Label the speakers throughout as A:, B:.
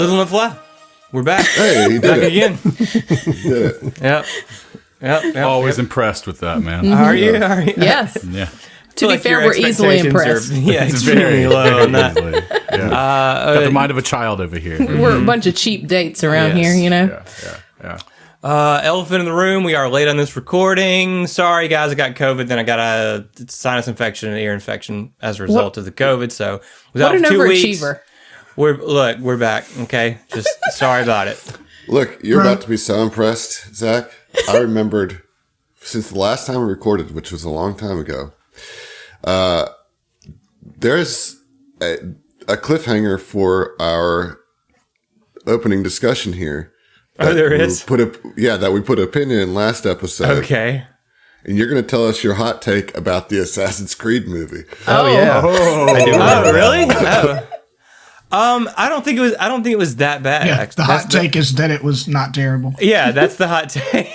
A: Live and let fly. We're back.
B: Hey, he did
A: back
B: it
A: again.
B: He did it.
A: Yep.
C: Always impressed with that, man.
A: Are you?
D: Yes.
C: Yeah.
D: To be fair, we're easily impressed.
A: Yeah, it's very low on that.
C: Easily. Yeah. Got the mind of a child over here.
D: We're a bunch of cheap dates around
A: Yes.
D: here, you know?
C: Yeah.
A: Elephant in the room. We are late on this recording. Sorry, guys. I got COVID. Then I got a sinus infection and ear infection as a result of the COVID. So
D: What an overachiever.
A: We're back. Okay, just sorry about it.
B: Look, you're about to be so impressed, Zach. I remembered since the last time we recorded, which was a long time ago, there's a cliffhanger for our opening discussion here.
A: Oh, there is?
B: That we put a pin in last episode.
A: Okay.
B: And you're going to tell us your hot take about the Assassin's Creed movie.
D: Oh,
E: yeah.
A: Oh, really? Oh. I don't think it was that bad.
E: Yeah,
A: actually.
E: the hot take is that it was not terrible.
A: Yeah, that's the hot take.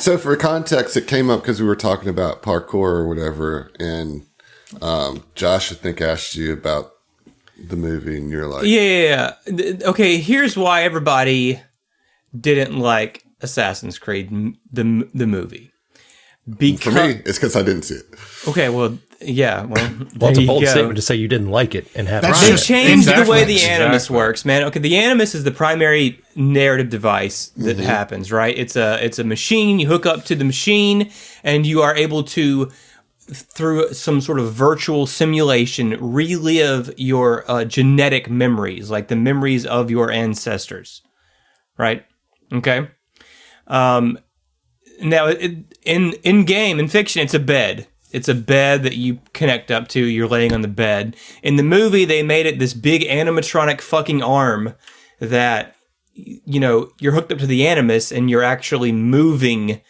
B: So for context, it came up because we were talking about parkour or whatever, and Josh, I think, asked you about the movie, and you're like,
A: Yeah. Okay, here's why everybody didn't like Assassin's Creed, the movie.
B: for me, it's because I didn't see it.
A: Okay, well, yeah. Well,
F: It's a bold statement to say you didn't like it and have
E: That's
A: They
E: just-
A: changed the way the
E: Exactly.
A: animus works, man. Okay, the animus is the primary narrative device that happens, right? It's a machine. You hook up to the machine, and you are able to, through some sort of virtual simulation, relive your genetic memories, like the memories of your ancestors, right? Okay. Now, in game, in fiction, it's a bed. It's a bed that you connect up to. You're laying on the bed. In the movie, they made it this big animatronic fucking arm that, you know, you're hooked up to the animus and you're actually moving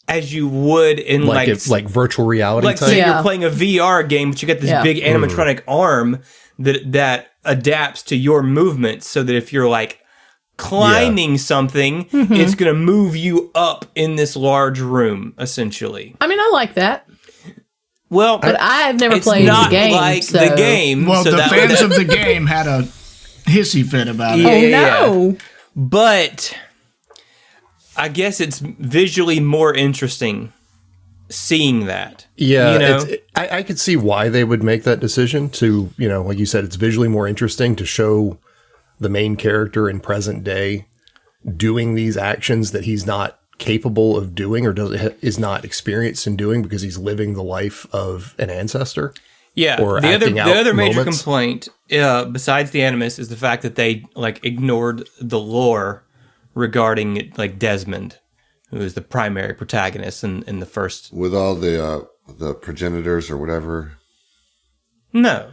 A: as you would in
F: like virtual reality
A: like
F: type.
A: say
D: Yeah.
A: you're playing a VR game, but you get this big animatronic arm that adapts to your movements, so that if you're like climbing something, it's going to move you up in this large room, essentially.
D: I mean, I like that.
A: Well,
D: But I've never
A: it's
D: played
A: not
D: the game.
A: like
D: so.
A: the game.
E: Well,
A: so
E: the
A: that-
E: fans of the game had a hissy fit about it.
D: Oh, no.
A: But I guess it's visually more interesting seeing that.
F: Yeah,
A: you know?
F: I could see why they would make that decision to, you know, like you said, it's visually more interesting to show the main character in present day doing these actions that he's not capable of doing or is not experienced in doing because he's living the life of an ancestor.
A: Yeah,
F: or
A: the
F: acting out
A: other major
F: moments.
A: complaint, besides the animus, is the fact that they like ignored the lore regarding like Desmond, who is the primary protagonist in the first.
B: With all the progenitors or whatever.
A: No.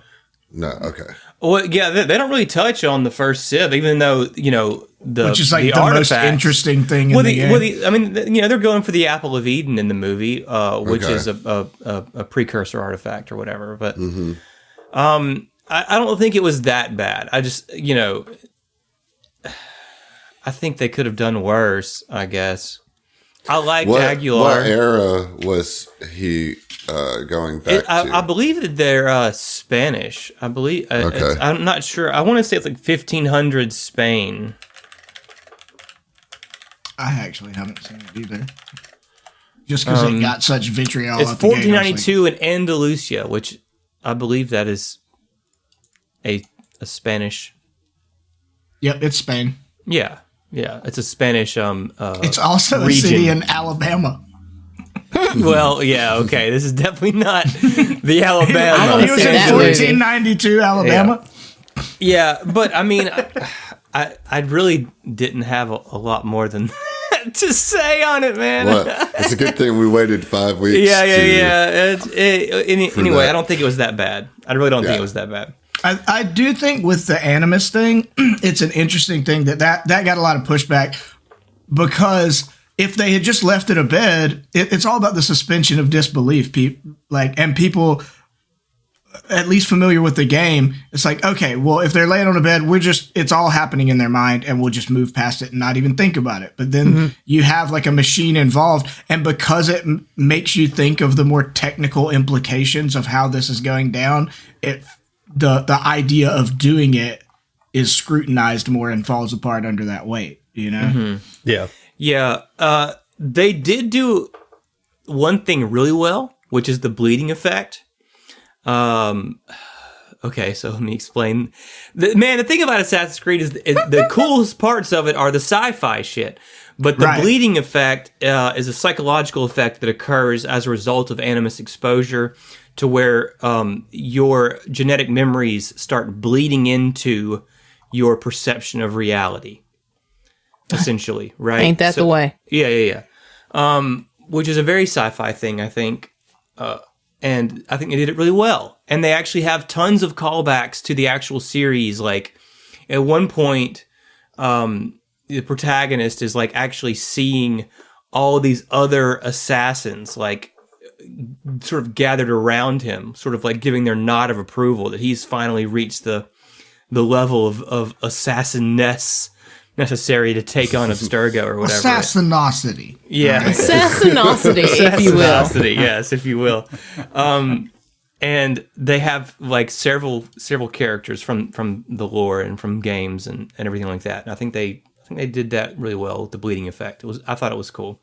B: Okay.
A: Well, yeah, they don't really touch on the first Civ, even though, you know,
E: Which is like the most
A: artifacts-
E: interesting thing in the game.
A: I mean, you know, they're going for the Apple of Eden in the movie, which is a precursor artifact or whatever. But I don't think it was that bad. I just, you know, I think they could have done worse, I guess. I liked Aguilar.
B: What era was he going back to?
A: I believe that they're Spanish. I believe. I'm not sure. I want to say it's like 1500 Spain.
E: I actually haven't seen it either. Just because it got such vitriol.
A: It's
E: at the gate, I was
A: 1492 in Andalusia, which I believe that is a Spanish.
E: Yep, it's Spain.
A: Yeah, it's a Spanish.
E: It's also a
A: region.
E: city in Alabama.
A: Well, yeah, okay. This is definitely not the Alabama.
D: I wanna
E: He was
D: see
E: in
D: that movie.
E: 1492 Alabama.
A: Yeah, but I mean, I really didn't have a lot more than that to say on it, man.
B: What? It's a good thing we waited 5 weeks.
A: Yeah.
B: For
A: Anyway,
B: that.
A: I don't think it was that bad. I really don't think it was that bad.
E: I do think with the animus thing, it's an interesting thing that got a lot of pushback because if they had just left it a bed, it's all about the suspension of disbelief. And people, at least familiar with the game, it's like, okay, well, if they're laying on a bed, it's all happening in their mind and we'll just move past it and not even think about it. But then you have like a machine involved, and because it makes you think of the more technical implications of how this is going down, the idea of doing it is scrutinized more and falls apart under that weight, you know?
A: Mm-hmm.
F: Yeah.
A: Yeah, they did do one thing really well, which is the bleeding effect. Okay, so let me explain. The thing about Assassin's Creed is the coolest parts of it are the sci-fi shit. But the bleeding effect is a psychological effect that occurs as a result of animus exposure to where your genetic memories start bleeding into your perception of reality, essentially, right?
D: Ain't that the way?
A: Yeah. Which is a very sci-fi thing, I think. And I think they did it really well. And they actually have tons of callbacks to the actual series. Like, at one point, the protagonist is, like, actually seeing all these other assassins, like, sort of gathered around him, sort of, like, giving their nod of approval that he's finally reached the level of assassinness necessary to take on Abstergo or whatever.
E: Assassinosity.
A: Yeah.
D: Assassinosity, if you will.
A: Assassinosity, yes, if you will. And they have like several characters from the lore and from games and everything like that. And I think they did that really well with the bleeding effect. I thought it was cool.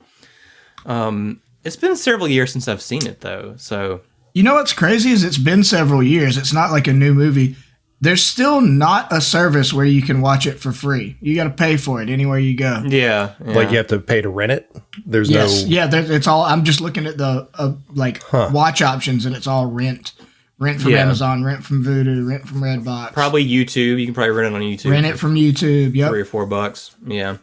A: It's been several years since I've seen it though, so
E: You know what's crazy is it's been several years. It's not like a new movie. There's still not a service where you can watch it for free. You got to pay for it anywhere you go.
A: yeah.
F: Like you have to pay to rent it. There's
E: it's all. I'm just looking at the watch options, and it's all rent from Amazon, rent from Vudu, rent from Redbox,
A: Probably YouTube. You can probably rent it on YouTube.
E: rent it from YouTube. Yep.
A: $3 or $4. Yeah.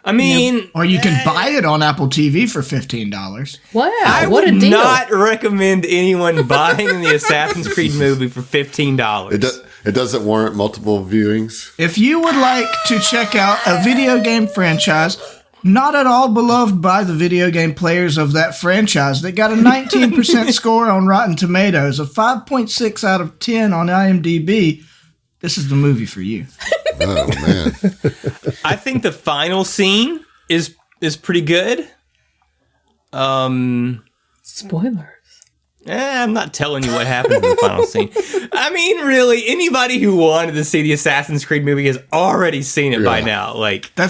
A: I mean,
E: Or you can buy it on Apple TV for $15.
D: Wow,
A: I
D: what a
A: would
D: deal.
A: not recommend anyone buying the Assassin's Creed movie for $15.
B: It doesn't warrant multiple viewings.
E: If you would like to check out a video game franchise not at all beloved by the video game players of that franchise that got a 19% score on Rotten Tomatoes, a 5.6 out of 10 on IMDb, this is the movie for you.
B: Oh man,
A: I think the final scene is pretty good.
D: Spoilers.
A: I'm not telling you what happens in the final scene. I mean, really, anybody who wanted to see the Assassin's Creed movie has already seen it by now. Like
E: I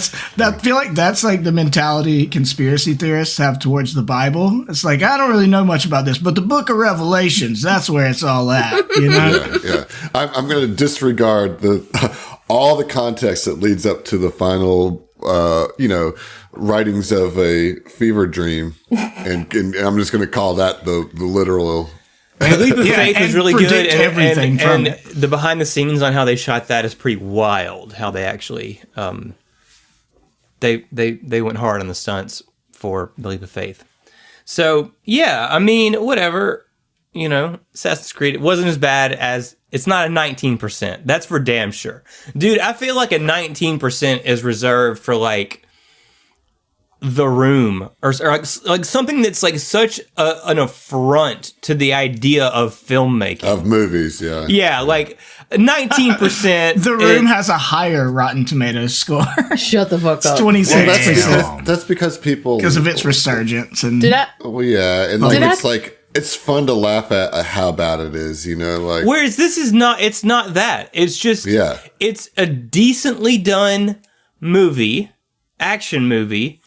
E: feel like that's like the mentality conspiracy theorists have towards the Bible. It's like, I don't really know much about this, but the book of Revelations, that's where it's all at, you know?
B: yeah. I'm going to disregard all the context that leads up to the final, writings of a fever dream, and I'm just going to call that the literal.
A: The Leap of Faith is really good,
E: predict everything from it.
A: the behind the scenes on how they shot that is pretty wild. How they actually they went hard on the stunts for The Leap of Faith. So yeah, I mean, whatever, Assassin's Creed, it wasn't as bad as. It's not a 19%. That's for damn sure, dude. I feel like a 19% is reserved for like The Room or like something that's like such an affront to the idea of filmmaking
B: Of movies, yeah.
A: Yeah, like 19%.
E: The Room has a higher Rotten Tomatoes score.
D: Shut the fuck up.
E: 26%.
B: That's because people
E: Because of its resurgence. And
D: Did I?
B: Well, yeah, and it's fun to laugh at how bad it is, like.
A: Whereas this is not. It's not that. It's just.
B: Yeah.
A: It's a decently done action movie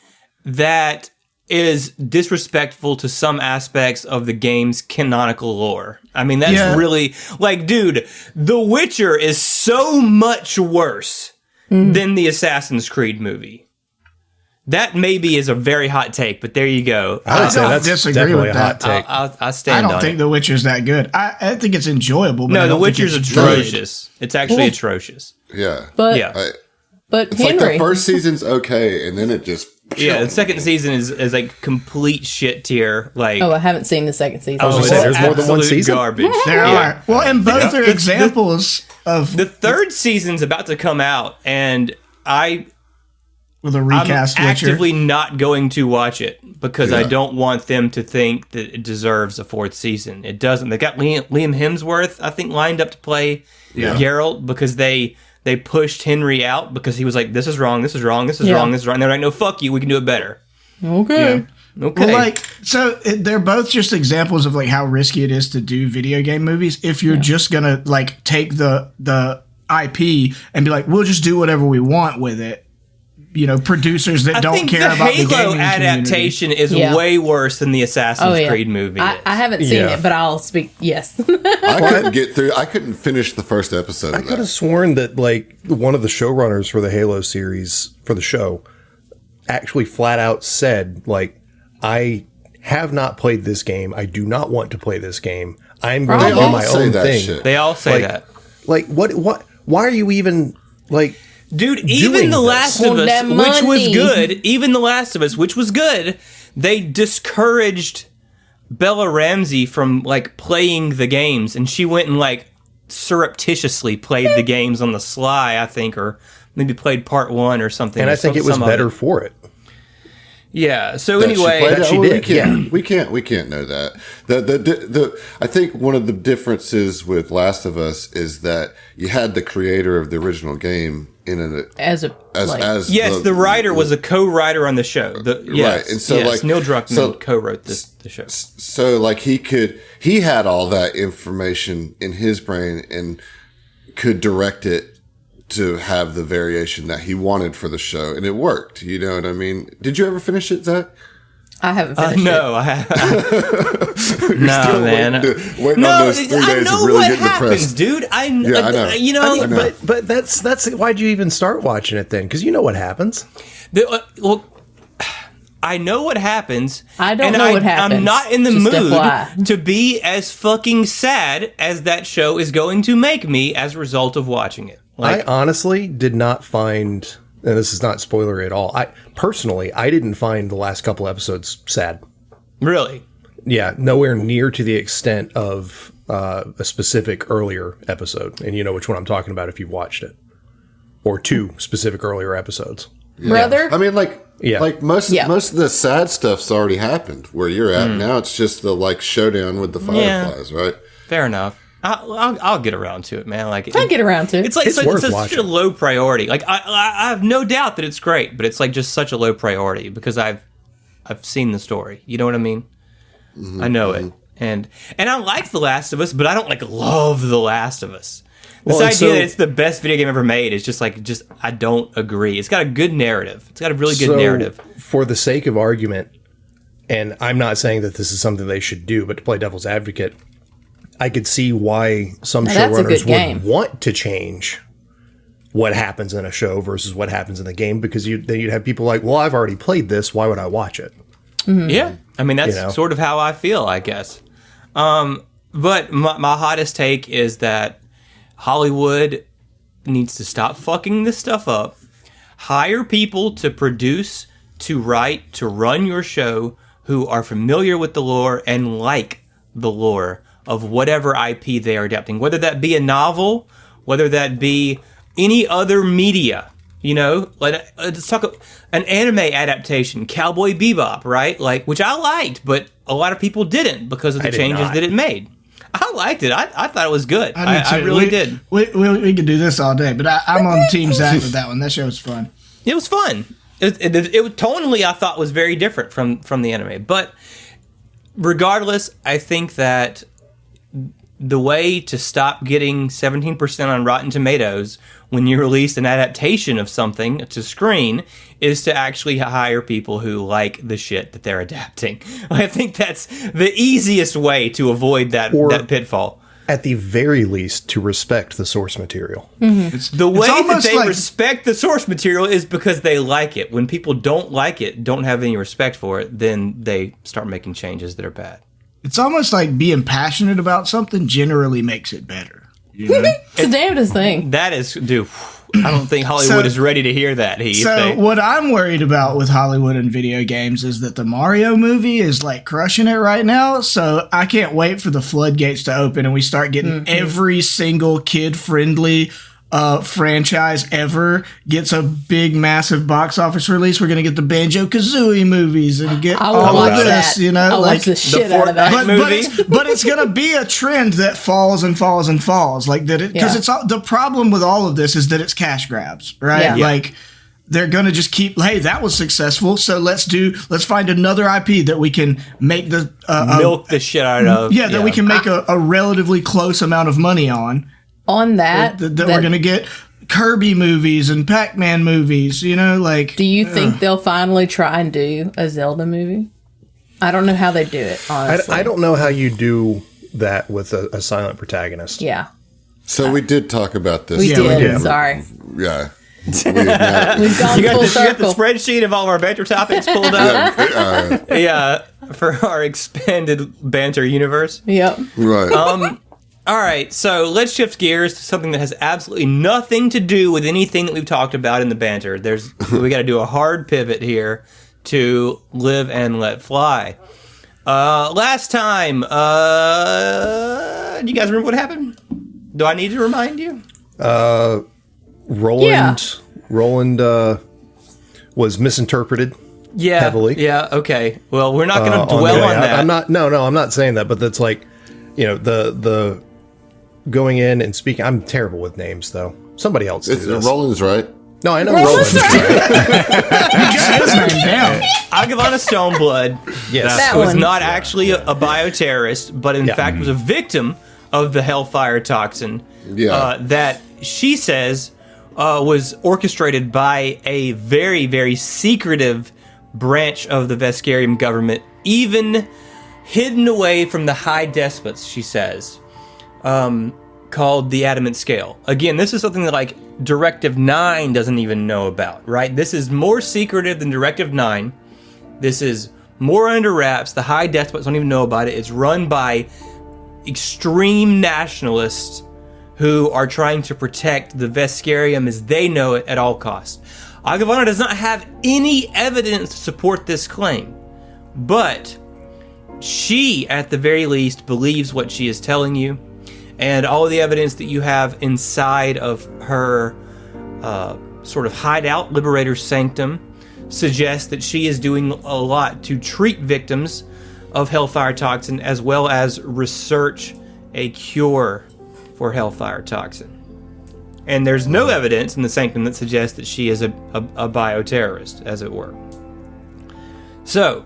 A: that is disrespectful to some aspects of the game's canonical lore. I mean, that's really like, dude, The Witcher is so much worse than the Assassin's Creed movie. That maybe is a very hot take, but there you go.
F: I would say that's
E: disagree
F: definitely
E: with
F: a hot
E: that.
F: take.
A: I stand on
E: I don't think
A: it.
E: The Witcher's that good. I think it's enjoyable, but I
A: No, The
E: don't think
A: Witcher's
E: it's
A: atrocious. It's actually atrocious.
B: Yeah.
D: But
A: Yeah.
D: but
B: It's like
D: Henry,
B: the first season's okay, and then it just.
A: Yeah, the second season is like complete shit tier. Like,
D: I haven't seen the second season.
F: was gonna say, there's more than one
A: absolute
F: season?
A: garbage.
E: There are. Well, and both are examples of
A: The third season's about to come out, and
E: with a
A: I'm
E: recast Witcher.
A: actively not going to watch it because I don't want them to think that it deserves a fourth season. It doesn't. They got Liam Hemsworth, I think, lined up to play Geralt because they pushed Henry out because he was like, this is wrong, this is wrong, this is wrong, this is wrong. And they're like, no, fuck you, we can do it better.
D: Okay.
A: Okay.
E: Well, they're both just examples of like how risky it is to do video game movies if you're just gonna like take the IP and be like, we'll just do whatever we want with it. You know, producers that don't care about the
A: Halo
E: gaming
A: adaptation is
D: Yeah.
A: way worse than the Assassin's Creed movie.
D: I haven't seen it, but I'll speak. Yes.
B: I couldn't get through. I couldn't finish the first episode.
F: I
B: Of
F: could have
B: that.
F: sworn that like one of the showrunners for the Halo series for the show actually flat out said like, I have not played this game. I do not want to play this game. I'm going to
B: They
F: do
B: all
F: my
B: say
F: own
B: that
F: thing.
B: shit.
A: They all say
F: Like,
A: that.
F: Like what? Why are you even like?
A: Dude, even
F: doing
A: The
F: this.
A: Last
D: For
A: of Us,
D: that
A: which was
D: money.
A: good, even The Last of Us, which was good, they discouraged Bella Ramsey from, like, playing the games, and she went and, like, surreptitiously played the games on the sly, I think, or maybe played part 1 or something.
F: And
A: or
F: I think it was
A: some of
F: better for it.
A: Yeah, so
B: That she
A: anyway...
B: played it?
F: she
B: Well,
F: did,
B: We can't know that. I think one of the differences with Last of Us is that you had the creator of the original game in it
D: As
A: Yes, the writer was a co-writer on the show. Yes,
B: Right, and so,
A: yes,
B: like-
A: Neil Druckmann
B: so-
A: co-wrote the show.
B: So like he had all that information in his brain and could direct it to have the variation that he wanted for the show, and it worked. You know what I mean? Did you ever finish it, Zach?
D: I haven't finished
A: No, I haven't. No, man.
B: Waiting on those 3
A: I
B: days
A: know
B: of really
A: what
B: getting
A: happens,
B: depressed.
A: dude.
B: I know.
A: You know,
B: I know.
F: But that's why'd you even start watching it then? Because you know what happens.
A: Well, I know what happens.
D: I don't
A: and
D: know what happens,
A: I'm not in the
D: just
A: mood
D: FYI.
A: to be as fucking sad as that show is going to make me as a result of watching it.
F: I honestly did not find, and this is not spoilery at all. I didn't find the last couple episodes sad.
A: Really?
F: Yeah, nowhere near to the extent of a specific earlier episode, and you know which one I'm talking about if you've watched it, or 2 specific earlier episodes.
D: brother.
B: I mean, like most
D: Yeah.
B: of the sad stuff's already happened where you're at now. It's just the like showdown with the fireflies, right?
A: Fair enough. I'll get around to it, man. Like
D: I'll get around to it.
A: It's like
F: It's worth
A: such
F: watching.
A: a low priority. Like I have no doubt that it's great, but it's like just such a low priority because I've seen the story. You know what I mean? I know it, and I like The Last of Us, but I don't like love The Last of Us. This
F: Well, and
A: idea
F: so-
A: that it's the best video game ever made is just I don't agree. It's got a good narrative. It's got a really good narrative.
F: For the sake of argument, and I'm not saying that this is something they should do, but to play devil's advocate, I could see why some
D: Now, that's a good
F: showrunners
D: game.
F: would want to change what happens in a show versus what happens in the game, because then you'd have people like, well, I've already played this. Why would I watch it?
A: Yeah, I mean that's
F: You know?
A: sort of how I feel, I guess. But my hottest take is that Hollywood needs to stop fucking this stuff up. Hire people to produce, to write, to run your show who are familiar with the lore and like the lore of whatever IP they are adapting, whether that be a novel, whether that be any other media. You know, like let's talk an anime adaptation, Cowboy Bebop, right? Like, which I liked, but a lot of people didn't because of the
F: I did
A: changes
F: not.
A: that it made. I liked it. I thought it was good.
E: did
A: I
E: too.
A: really did.
E: We could do this all day, but I'm on Team Zach with that one. That show was fun.
A: It was fun. It tonally, I thought, was very different from the anime. But regardless, I think that the way to stop getting 17% on Rotten Tomatoes when you release an adaptation of something to screen is to actually hire people who like the shit that they're adapting. I think that's the easiest way to avoid that pitfall.
F: At the very least, to respect the source material.
A: The way that
E: almost
A: they
E: like-
A: respect the source material is because they like it. When people don't like it, don't have any respect for it, then they start making changes that are bad.
E: It's almost like being passionate about something generally makes it better. You know?
D: It's the damnedest thing.
A: That is, dude, I don't think Hollywood
E: So-
A: is ready to hear that, Heath.
E: So what I'm worried about with Hollywood and video games is that the Mario movie is like crushing it right now. So I can't wait for the floodgates to open and we start getting every single kid-friendly franchise ever gets a big, massive box office release. We're gonna get the Banjo-Kazooie movies and get
D: I
E: all
D: will
E: of
D: watch
E: this.
D: that.
E: You know,
D: I'll
E: like
D: watch the shit out of that.
A: Fortnite
E: but it's gonna be a trend that falls and falls and falls like that because
D: Yeah.
E: it's all, the problem with all of this is that it's cash grabs, right?
D: Yeah.
E: Like they're gonna just keep, hey, that was successful, so let's find another IP that we can make the
A: milk the shit out of.
E: that we can make a relatively close amount of money on.
D: On that,
E: that we're going to get Kirby movies and Pac-Man movies, you know, like...
D: Do you think they'll finally try and do a Zelda movie? I don't know how they do it, honestly.
F: I don't know how you do that with a silent protagonist.
D: Yeah.
B: So we did talk about this.
D: We did.
E: did.
D: Sorry.
B: Yeah. We have
D: We've gone
A: You got
D: full
A: the
D: circle.
A: spreadsheet of all of our banter topics pulled up. Yeah, for our expanded banter universe.
D: Yep.
B: right.
A: All right, so let's shift gears to something that has absolutely nothing to do with anything that we've talked about in the banter. We got to do a hard pivot here to Live and Let Fly. Last time, do you guys remember what happened? Do I need to remind you?
F: Roland was misinterpreted.
A: Yeah,
F: heavily.
A: Yeah, okay. Well, we're not going to dwell on that.
F: I'm not saying that, but that's like, the going in and speaking. I'm terrible with names, though. Somebody else do this.
B: Roland's right.
F: No, I know
D: Roland's
F: Roland's right.
E: Got his name down.
A: Agavana Stoneblood
F: Yes.
D: That
A: was
D: one.
A: not actually a bioterrorist, but in fact was a victim of the Hellfire toxin that she says was orchestrated by a very, very secretive branch of the Veskarium government, even hidden away from the high despots, she says, called the Adamant Scale. Again, this is something that, like, Directive 9 doesn't even know about, right? This is more secretive than Directive 9. This is more under wraps. The high despots don't even know about it. It's run by extreme nationalists who are trying to protect the Veskarium as they know it at all costs. Agavana does not have any evidence to support this claim, but she, at the very least, believes what she is telling you, and all of the evidence that you have inside of her sort of hideout, Liberator's Sanctum, suggests that she is doing a lot to treat victims of Hellfire Toxin, as well as research a cure for Hellfire Toxin. And there's no evidence in the Sanctum that suggests that she is a bioterrorist, as it were. So,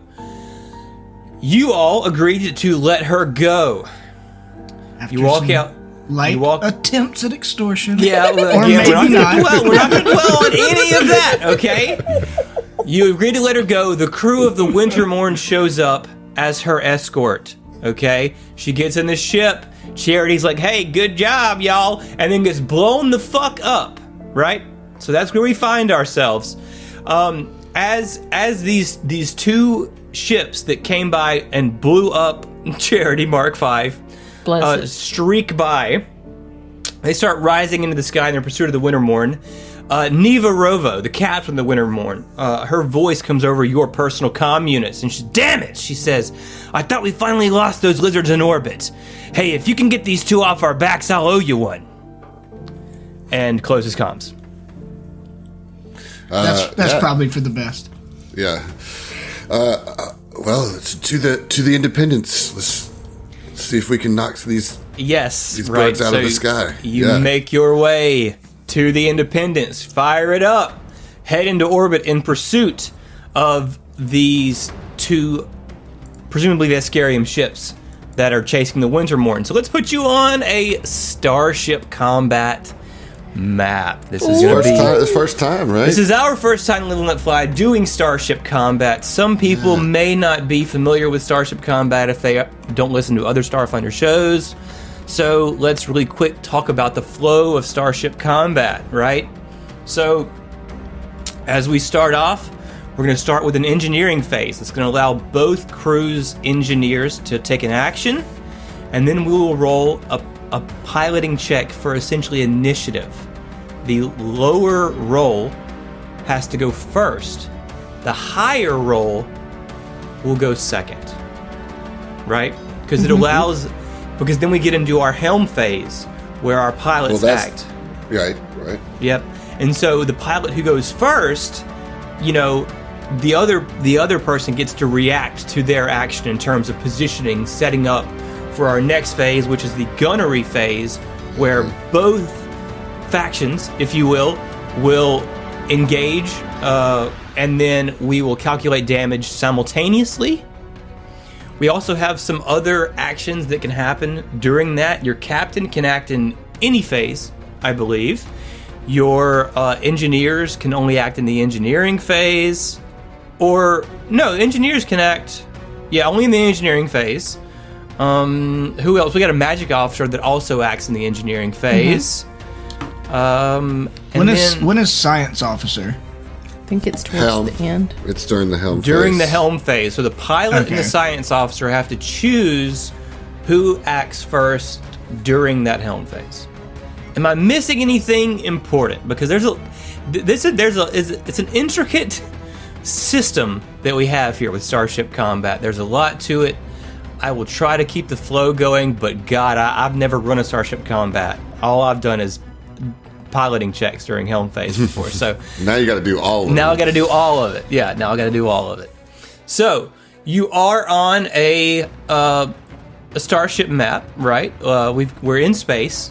A: you all agreed to let her go.
E: After
A: You walk
E: some
A: out.
E: Light
A: You walk.
E: attempts at extortion.
A: Yeah, well,
E: Or
A: again,
E: maybe not.
A: we're not going to dwell on any of that, okay? You agreed to let her go. The crew of the Wintermorn shows up as her escort, okay? She gets in the ship. Charity's like, hey, good job, y'all, and then gets blown the fuck up, right? So that's where we find ourselves. As these two ships that came by and blew up Charity Mark V
D: Bless it.
A: streak by, they start rising into the sky in their pursuit of the Wintermorn. Neva Rovo, the captain of the Wintermorn, her voice comes over your personal comm units, and damn it, she says, I thought we finally lost those lizards in orbit. Hey, if you can get these two off our backs, I'll owe you one. And closes comms.
E: That's probably for the best.
B: Yeah. Well, to the Independence. Let's see if we can knock these
A: Yes, right.
B: birds out of the sky.
A: You make your way to the Independence, fire it up, head into orbit in pursuit of these two, presumably Veskarium ships that are chasing the Wintermorn. So let's put you on a starship combat map. This is going to be
B: the first time, right?
A: This is our first time in Live and Let Fly doing Starship Combat. Some people may not be familiar with Starship Combat if they don't listen to other Starfinder shows. So let's really quick talk about the flow of Starship Combat, right? So as we start off, we're going to start with an engineering phase. It's going to allow both crews' engineers to take an action, and then we will roll a piloting check for essentially initiative. The lower roll has to go first. The higher roll will go second. Right? Because it allows, because then we get into our helm phase where our pilots act.
B: Right.
A: Yep. And so the pilot who goes first, you know, the other person gets to react to their action in terms of positioning, setting up for our next phase, which is the gunnery phase, where both factions, if you will engage, and then we will calculate damage simultaneously. We also have some other actions that can happen during that. Your captain can act in any phase, I believe. Your engineers can only act in the engineering phase. Or, no, engineers can act, only in the engineering phase. Who else? We got a magic officer that also acts in the engineering phase.
E: When is science officer?
D: I think it's towards
B: Helm.
D: the end.
B: It's during the helm
A: During
B: phase.
A: the helm phase. So the pilot and the
E: Okay.
A: science officer have to choose who acts first during that helm phase. Am I missing anything important? Because it's an intricate system that we have here with Starship Combat. There's a lot to it. I will try to keep the flow going, but God, I've never run a Starship Combat. All I've done is piloting checks during helm phase before. So
B: Now you got to do all of it.
A: now I got to do all of it. Yeah, now I got to do all of it. So you are on a starship map, right? We're in space.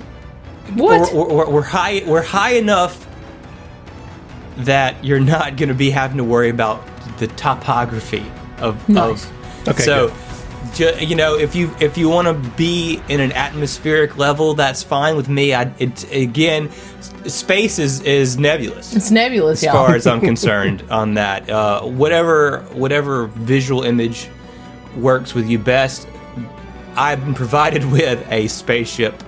D: What?
A: We're high enough that you're not going to be having to worry about the topography of.
D: Nice.
F: Okay,
A: So, if you want to be in an atmospheric level, that's fine with me. Space is nebulous.
D: It's nebulous,
A: As
D: y'all.
A: far as I'm concerned on that, whatever visual image works with you best, I've been provided with a spaceship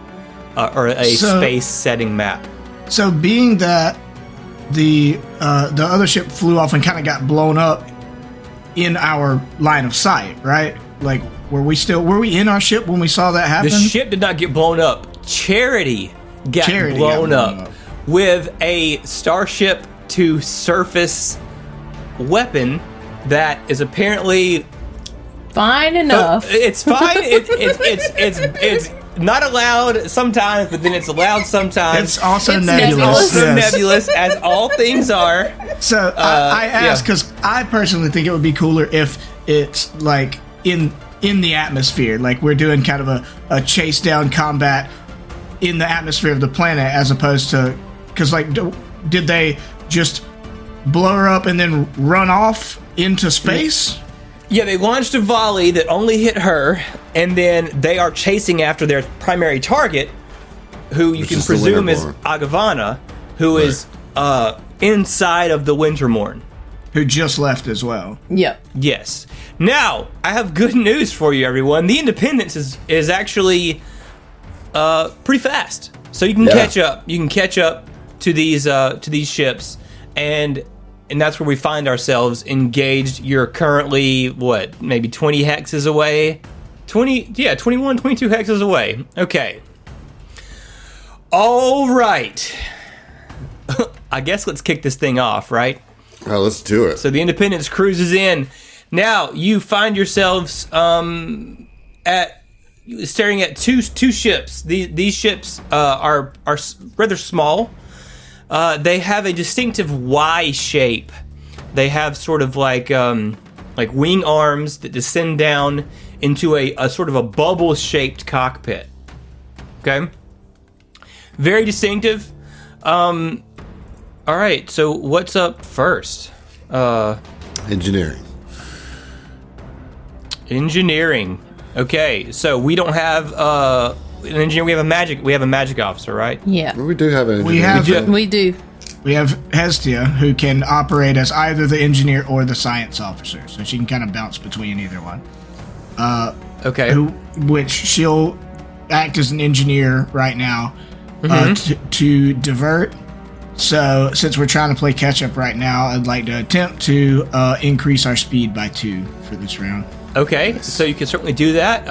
A: or a space setting map.
E: So being that the other ship flew off and kind of got blown up in our line of sight, right? Like, were we in our ship when we saw that happen?
A: The ship did not get blown up. Charity got blown up with a starship to surface weapon that is apparently
D: Fine enough.
A: It's fine. It's not allowed sometimes, but then it's allowed sometimes.
E: It's also
D: It's
E: nebulous.
D: nebulous.
A: Also
E: yes.
A: nebulous, as all things are.
E: So I asked because I personally think it would be cooler if it's like in the atmosphere, like we're doing kind of a chase down combat in the atmosphere of the planet, as opposed to because like did they just blow her up and then run off into space?
A: Yeah, they launched a volley that only hit her, and then they are chasing after their primary target, who you
B: Which
A: can
B: is the
A: presume is
B: Winterborn.
A: Agavana, who is inside of the Wintermorn.
E: Who just left as well.
D: Yep.
A: Yes. Now, I have good news for you, everyone. The Independence is actually pretty fast, so you can catch up. You can catch up to these ships, and that's where we find ourselves engaged. You're currently maybe 20 hexes away. 21, 22 hexes away. Okay. All right. I guess let's kick this thing off, right?
B: Oh, let's do it.
A: So the Independence cruises in. Now you find yourselves staring at two ships. These ships are rather small. They have a distinctive Y shape. They have sort of like wing arms that descend down into a sort of a bubble shaped cockpit. Okay, very distinctive. All right, so what's up first?
B: Engineering.
A: Engineering. Okay, so we don't have an engineer. We have a magic officer, right?
D: Yeah.
B: Well, we do have an
E: We
B: engineering.
E: have
D: We do.
E: we have Hestia, who can operate as either the engineer or the science officer, so she can kind of bounce between either one.
A: Okay.
E: Which she'll act as an engineer right now to divert. So since we're trying to play catch up right now, I'd like to attempt to increase our speed by 2 for this round.
A: Okay, so you can certainly do that.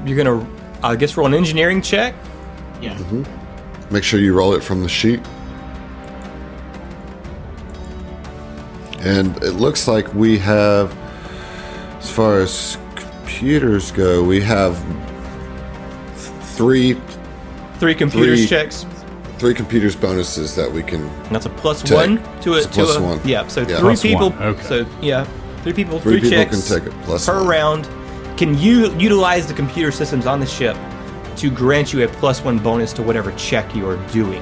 A: You're gonna, I guess, roll an engineering check.
E: Yeah.
B: Make sure you roll it from the sheet. And it looks like we have, as far as computers go, we have three
A: Computers checks.
B: computers bonuses that we can.
A: That's a plus
B: Take.
A: one to
B: It's
A: it.
B: a plus one.
A: Yeah. So
B: Yeah.
A: three
C: Plus
A: people.
C: one, okay.
A: So yeah, three people.
B: Three people
A: checks
B: can take it plus
A: per
B: one.
A: round. Can you utilize the computer systems on the ship to grant you a +1 bonus to whatever check you are doing?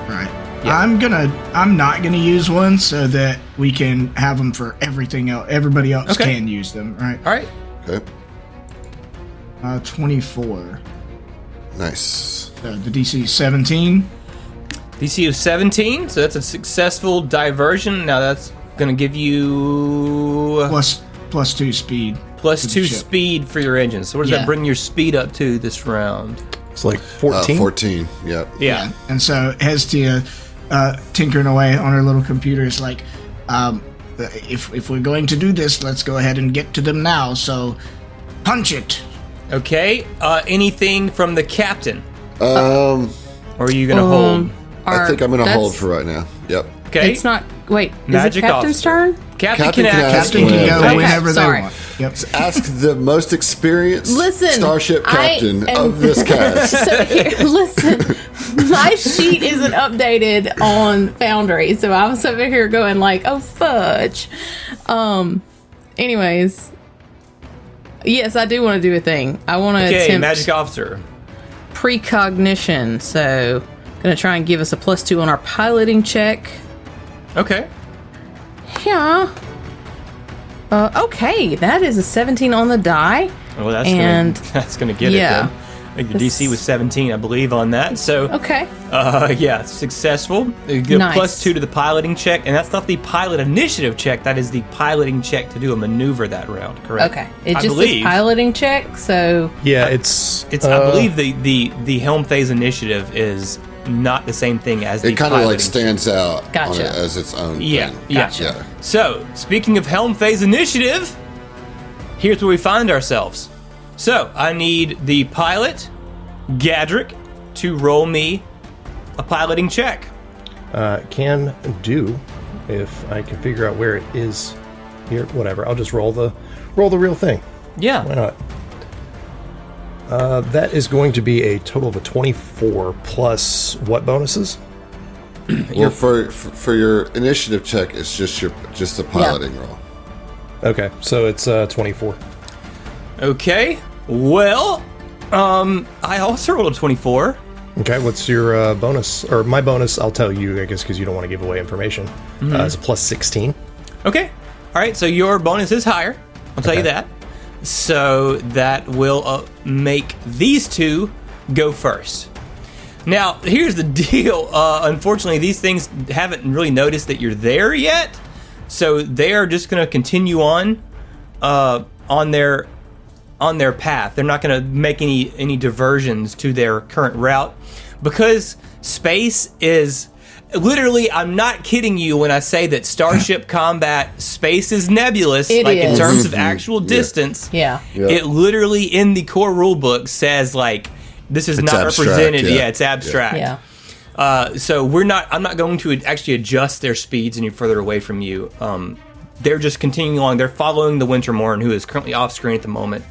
E: Right.
A: Yeah.
E: I'm not gonna use one so that we can have them for everything else. Everybody else
A: Okay.
E: can use them, right?
A: All right.
B: Okay.
E: 24.
B: Nice.
E: The DC 17.
A: DC is 17, so that's a successful diversion. Now that's going to give you
E: Plus 2 speed.
A: plus
E: to the
A: 2
E: ship.
A: speed for your engine. So what does
E: Yeah.
A: that bring your speed up to this round?
F: It's like 14.
B: 14. Yep.
A: Yeah.
E: And so Hestia, tinkering away on her little computer, is like, if we're going to do this, let's go ahead and get to them now. So, punch it.
A: Okay. Anything from the captain?
B: Um,
A: Or are you going to hold?
B: I think I'm going to hold for right now. Yep.
A: Okay.
D: It's not. Wait,
A: Magic
D: is it Captain's
A: officer.
D: turn?
A: Captain
B: Captain
A: can
B: can
A: act.
B: ask
E: Captain can go
B: Okay,
E: whenever
D: sorry.
E: they want. Yep.
B: Ask the most experienced
D: Listen,
B: starship
D: I
B: captain
D: am-
B: of this cast.
D: So here, listen, my sheet isn't updated on Foundry, so I was over here going like, "Oh fudge." Anyways, yes, I do want to do a thing. I want to
A: Okay,
D: attempt
A: magic officer.
D: precognition. So, gonna try and give us a +2 on our piloting check.
A: Okay.
D: Yeah. Okay, that is a 17 on the die.
A: Well, that's
D: And-
A: gonna, that's going to get
D: yeah.
A: it then. I think the DC was 17, I believe, on that. So,
D: Okay.
A: yeah, successful. You get
D: Nice.
A: +2 to the piloting check, and that's not the pilot initiative check. That is the piloting check to do a maneuver that round. Correct?
D: Okay. It
A: I
D: just says
A: believe
D: piloting check, so
F: Yeah, it's
A: I believe the helm phase initiative is not the same thing as the
B: It kind of like
A: piloting
B: stands out
D: Gotcha.
B: on it as its own
A: Yeah,
B: thing.
A: yeah.
D: Gotcha.
A: So, speaking of helm phase initiative, here's where we find ourselves. So, I need the pilot, Gadrick, to roll me a piloting check.
F: can do if I can figure out where it is here. Whatever. I'll just roll the real thing. Why
A: Yeah.
F: not? That is going to be a total of a 24 plus what bonuses?
B: Well, for your initiative check, it's just a piloting roll.
F: Okay, so it's 24.
A: Okay. Well, I also rolled a 24.
F: Okay, what's your bonus? Or my bonus, I'll tell you, I guess, because you don't want to give away information. It's a plus 16.
A: Okay. All right, so your bonus is higher. I'll tell you
F: Okay.
A: that. So that will make these two go first. Now, here's the deal. Unfortunately, these things haven't really noticed that you're there yet. So they are just going to continue on their path. They're not going to make any diversions to their current route because space is literally, I'm not kidding you when I say that Starship Combat space is nebulous,
D: It
A: like in
D: is.
A: terms of actual distance.
D: yeah.
B: Yeah.
A: It literally in the core rulebook says like this is not
B: abstract,
A: represented.
B: yeah.
A: Yeah, it's abstract.
D: Yeah.
A: So I'm not going to actually adjust their speeds any further away from you. They're just continuing along. They're following the Wintermorn, who is currently off screen at the moment.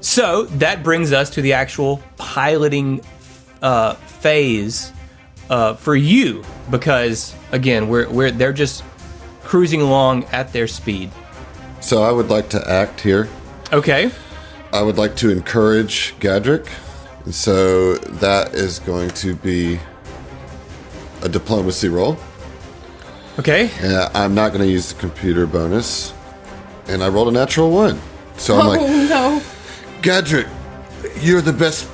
A: So that brings us to the actual piloting phase for you, because again, they're just cruising along at their speed.
B: So I would like to act here.
A: Okay.
B: I would like to encourage Gadrick. And so that is going to be a diplomacy roll.
A: Okay.
B: And I'm not going to use the computer bonus. And I rolled a natural 1. So I'm like,
D: no.
B: Gadrick, you're the best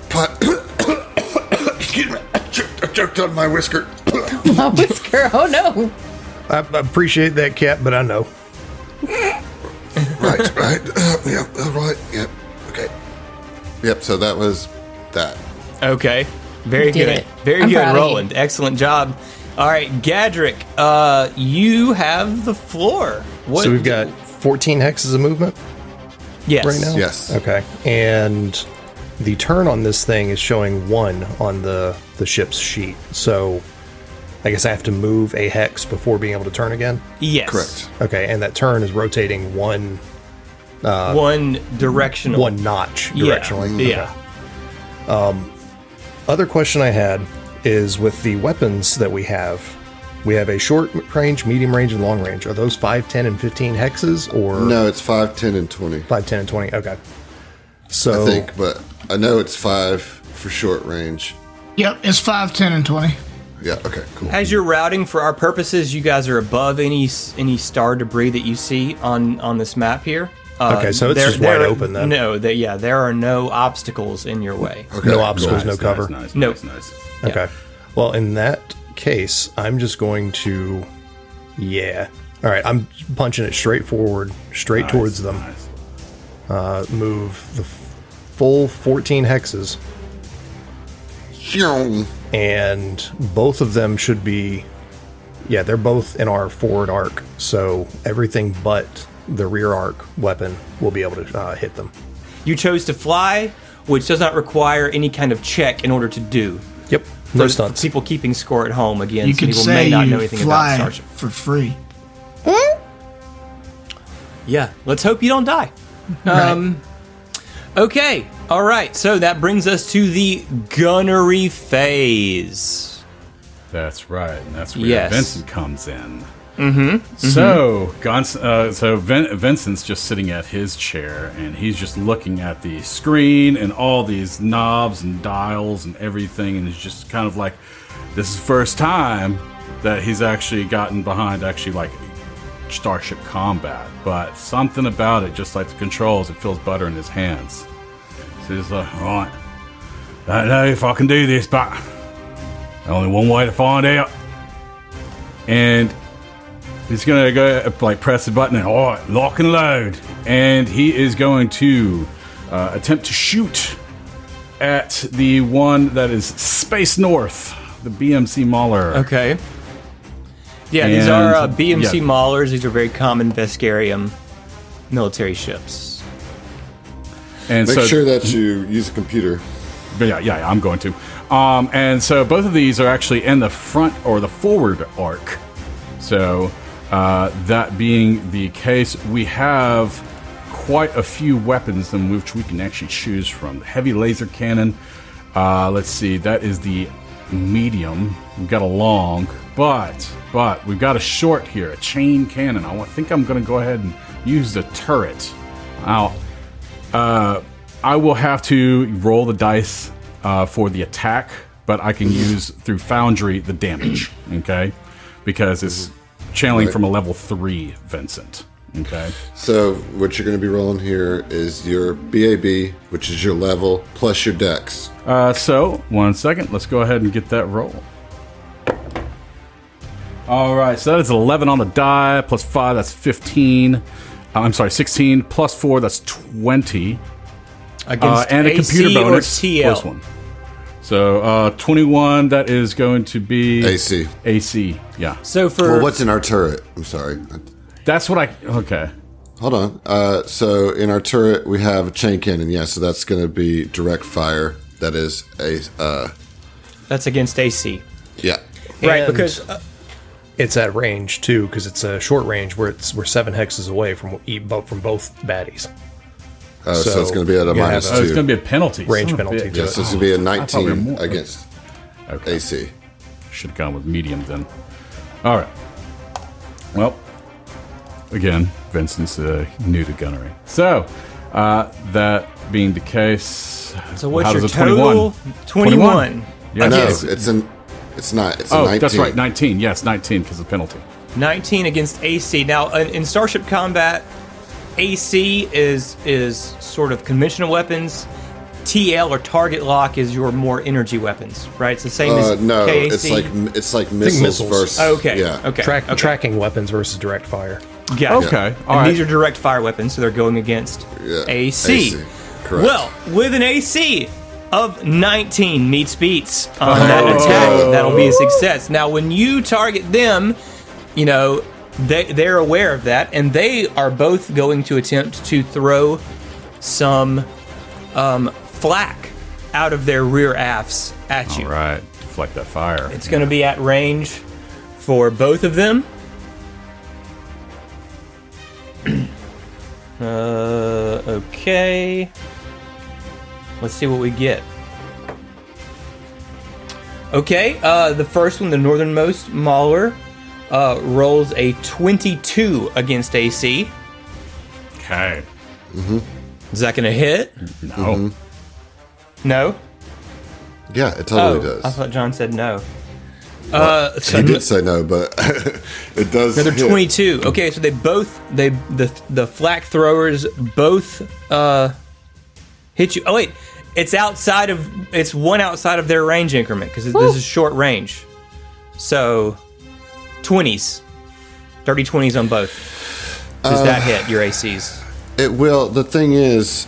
B: Excuse me, I choked on my whisker.
D: My whisker. Oh no.
F: I appreciate that, Cap, but I know.
B: Right. Yeah, right. Yep. Okay. Yep, so that was that.
A: Okay. Very
D: did
A: good.
D: it.
A: Very
D: I'm
A: good,
D: proud of you.
A: Roland. Excellent job. All right, Gadrick, you have the floor. What?
F: So we've got 14 hexes of movement
A: yes.
F: right now?
B: Yes.
F: Okay. And the turn on this thing is showing 1 on the ship's sheet. So I guess I have to move a hex before being able to turn again?
A: Yes.
B: Correct.
F: Okay, and that turn is rotating one
A: One directional.
F: notch
A: Yeah.
F: directionally.
A: Yeah.
F: Other question I had is with the weapons that we have a short range, medium range, and long range. Are those 5, 10, and 15 hexes, or
B: No, it's 5, 10, and 20.
F: 5, 10, and 20? Okay. So
B: I think, but I know it's 5 for short range.
E: Yep, it's 5, 10, and 20.
B: Yeah, okay, cool.
A: As you're routing for our purposes, you guys are above any star debris that you see on this map here.
F: Okay, so it's just wide open then.
A: No, there are no obstacles in your way.
B: Okay.
F: No obstacles, no cover.
C: Nice.
A: Nope.
F: Okay. Well, in that case, I'm just going to, All right, I'm punching it straight forward, straight towards them. Move the full 14 hexes, and both of them should be, they're both in our forward arc, so everything but the rear arc weapon will be able to hit them.
A: You chose to fly, which does not require any kind of check in order to do.
F: Yep, no
A: For
F: stunts.
A: people keeping score at home, again,
E: You
A: some
E: could
A: people
E: say
A: may not
E: you
A: know anything about
E: fly
A: Starship.
E: for free.
A: Yeah, let's hope you don't die.
E: Right.
A: Okay, all right, so that brings us to the gunnery phase.
C: That's right, and that's where
A: Yes.
C: Vincent comes in. So, Vincent's just sitting at his chair, and he's just looking at the screen and all these knobs and dials and everything, and he's just kind of like, this is the first time that he's actually gotten behind like Starship combat, but something about it, just like the controls, it feels better in his hands. So he's like, right, I don't know if I can do this, but only one way to find out. And he's gonna go press the button and all right, lock and load, and he is going to attempt to shoot at the one that is Space North, the BMC Mauler.
A: Okay. Yeah, these are
C: And-
A: BMC
C: yeah.
A: Maulers. These are very common Veskarium military ships.
C: And
B: Make
C: so,
B: sure that you use a computer.
C: yeah, I'm going to. And so both of these are actually in the front or the forward arc. So that being the case, we have quite a few weapons in which we can actually choose from. The heavy laser cannon. Let's see, that is the medium. We've got a long, but we've got a short here, a chain cannon. I think I'm going to go ahead and use the turret. I will have to roll the dice for the attack, but I can use through Foundry the damage, okay? Because it's channeling from a level 3 Vincent, okay?
B: So what you're going to be rolling here is your BAB, which is your level, plus your dex.
C: So, 1 second, let's go ahead and get that roll. All right, so that is 11 on the die, plus 5, that's 15. I'm sorry, 16, plus 4, that's 20.
A: Against
C: And a
A: AC
C: computer
A: or
C: bonus,
A: TL.
C: plus 1. So, 21, that is going to be...
B: AC.
C: AC, yeah.
A: So for
B: Well, what's in our turret? I'm sorry.
C: That's what okay.
B: Hold on. So in our turret, we have a chain cannon. Yeah, so that's going to be direct fire. That is a...
A: that's against AC,
B: yeah.
A: right?
F: And
A: Because
F: it's at range too, because it's a short range where we're 7 hexes away from both baddies.
B: So it's going to be at a
F: you
B: minus
F: have
C: Oh, it's
B: 2.
C: going to be a penalty.
F: Range
C: Son of a
F: penalty
C: bitch.
F: to
B: Yeah, so it's going to be a
C: I thought we were
B: 19
C: more.
B: against
C: Okay.
B: AC.
C: Should have gone with medium then. All right. Well, again, Vincent's new to gunnery. So, that being the case,
A: so what's
C: how
A: your
C: does a
A: total? 21.
C: Yeah,
B: No,
C: yes.
B: it's not. It's a
C: Oh,
B: 19.
C: that's right, 19. Yes, 19 because of penalty.
A: 19 against AC. Now, in Starship Combat, AC is sort of conventional weapons. TL or target lock is your more energy weapons, right? It's the same as
B: No,
A: KAC.
B: it's like missiles,
F: missiles.
B: versus...
A: Okay.
B: Yeah.
A: Okay.
F: Tracking weapons versus direct fire.
A: Gotcha.
C: Okay.
A: And
C: All right.
A: these are direct fire weapons, so they're going against
B: Yeah,
A: AC.
B: Correct.
A: Well, with an AC of 19 meets beats on that attack, that'll be a success. Now, when you target them, you know, they're aware of that, and they are both going to attempt to throw some flak out of their rear afts at you.
C: All right. Deflect that fire.
A: It's going to be at range for both of them. Okay. Let's see what we get. Okay, the first one, the northernmost Mauler, rolls a 22 against AC.
C: Okay.
A: Is that going to hit?
C: No.
A: No?
B: Yeah, it totally
A: I
B: does.
A: thought John said no.
B: He did say no, but it does.
A: Another
B: hit.
A: 22. Okay, so the flak throwers both hit you. Oh wait, it's one outside of their range increment because this is short range. So 20s, dirty 20s on both. Does that hit your ACs?
B: It will. The thing is,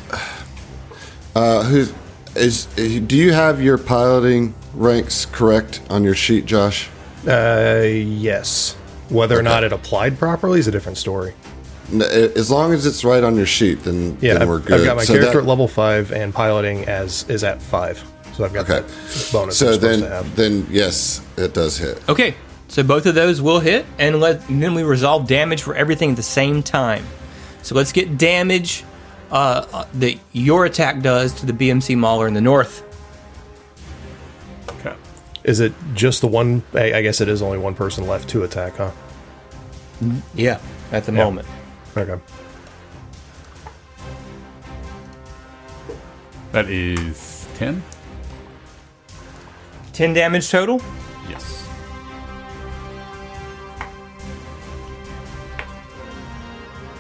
B: do you have your piloting ranks correct on your sheet, Josh?
F: Yes. Whether or not it applied properly is a different story.
B: As long as it's right on your sheet, then we're good.
F: I've got my character at level 5 and piloting is at 5. So I've got that bonus.
B: So
F: I'm supposed to have.
B: then yes, it does hit.
A: Okay, so both of those will hit, and then we resolve damage for everything at the same time. So let's get damage that your attack does to the BMC Mauler in the north.
C: Okay.
F: Is it just the one? I guess it is only one person left to attack, huh?
A: Yeah, at the moment.
F: Okay.
C: That is 10.
A: 10 damage total.
C: Yes.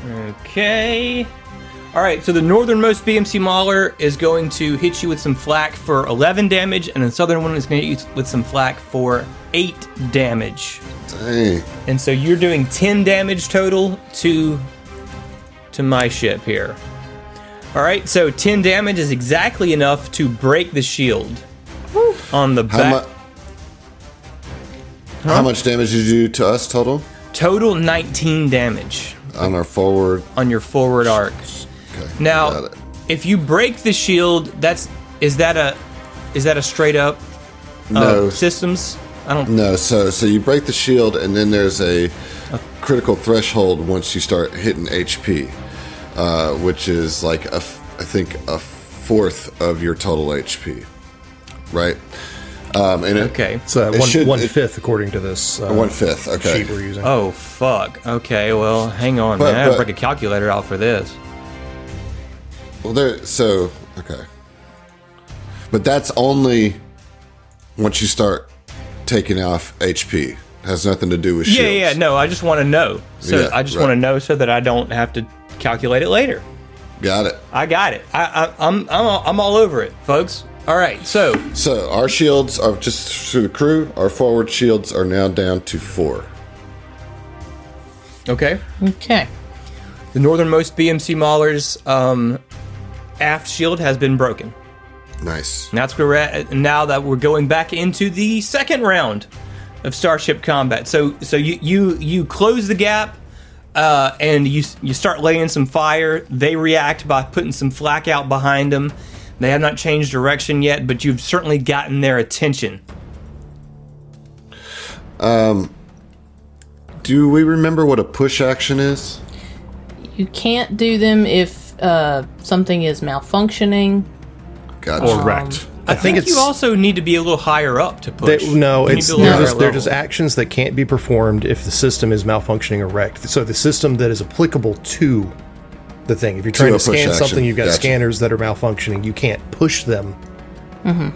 A: Okay. All right, so the northernmost BMC Mauler is going to hit you with some flak for 11 damage, and the southern one is going to hit you with some flak for 8 damage.
B: Dang.
A: And so you're doing 10 damage total to my ship here. All right, so 10 damage is exactly enough to break the shield on the back.
B: How much damage did you do to us total?
A: Total 19 damage
B: On our forward.
A: on your forward arc.
B: Okay.
A: Now,
B: got it.
A: if you break the shield, is that a straight up
B: No.
A: systems? I don't.
B: No, so you break the shield, and then there's a critical threshold once you start hitting HP, which is like I think a fourth of your total HP, right? And
A: Okay.
F: It's one fifth according to this
B: 1/5. Okay.
F: sheet we're using.
A: Oh fuck. Okay. Well, hang on,
B: But-
A: man. I gotta
B: but-
A: break a calculator out for this.
B: Well, okay, but that's only once you start taking off HP. It has nothing to do with shields.
A: Yeah. No, I just want to know. So
B: Yeah,
A: I just
B: right.
A: want to know so that I don't have to calculate it later.
B: Got it.
A: I got it. I'm all over it, folks. All right. So
B: So our shields are just through the crew. Our forward shields are now down to 4.
A: okay.
D: Okay.
A: The northernmost BMC Mauler's aft shield has been broken.
B: Nice.
A: And that's where we're at now that we're going back into the second round of Starship Combat. So you close the gap and you start laying some fire. They react by putting some flak out behind them. They have not changed direction yet, but you've certainly gotten their attention.
B: Do we remember what a push action is?
D: You can't do them if something is malfunctioning.
B: Gotcha.
C: Or wrecked.
A: I think
F: it's-
A: you also need to be a little higher up to push. You need
F: they're
A: to be a little higher
F: just
A: level.
F: actions that can't be performed if the system is malfunctioning or wrecked. So the system that is applicable to the thing. If you're trying
B: a
F: to
B: push
F: scan
B: action.
F: something, you've got
B: Gotcha.
F: scanners that are malfunctioning. You can't push them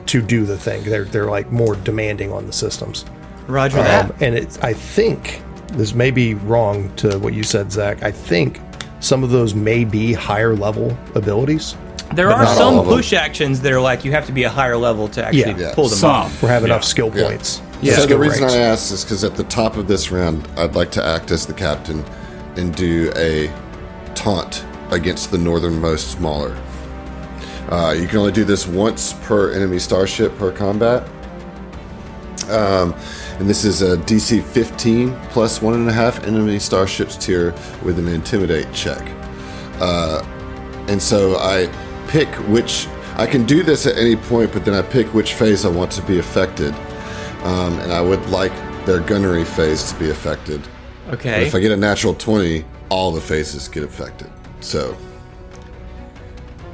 F: to do the thing. They're like more demanding on the systems.
A: Roger that.
F: And I think this may be wrong to what you said, Zach. I think some of those may be higher level abilities.
A: There are
B: not all
A: some
B: of them.
A: push actions that are like you have to be a higher level to actually
B: Yeah.
A: pull them
C: Some.
A: off.
F: Or have enough
C: Yeah.
F: skill
B: Yeah.
F: points.
B: So the
F: skill
B: reason
F: ranks.
B: I asked is because at the top of this round, I'd like to act as the captain and do a taunt against the northernmost smaller. You can only do this once per enemy starship per combat. And this is a DC 15 plus 1.5 enemy starships tier with an intimidate check. And so I pick which, I can do this at any point, but then I pick which phase I want to be affected. And I would like their gunnery phase to be affected. But
A: Okay.
B: if I get a natural 20, all the phases get affected. So,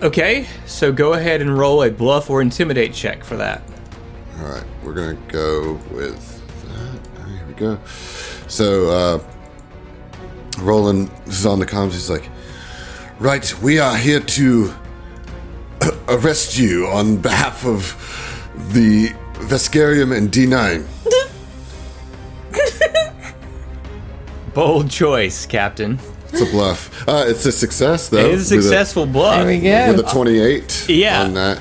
A: Okay, so go ahead and roll a bluff or intimidate check for that.
B: all right, we're going to go with that. Here we go. So, Roland is on the comms. He's like, right, we are here to arrest you on behalf of the Vescarium and D9.
A: Bold choice, Captain.
B: It's a bluff. It's a success, though.
A: It is a successful bluff.
D: There we go.
B: With a 28
A: Yeah.
B: on that.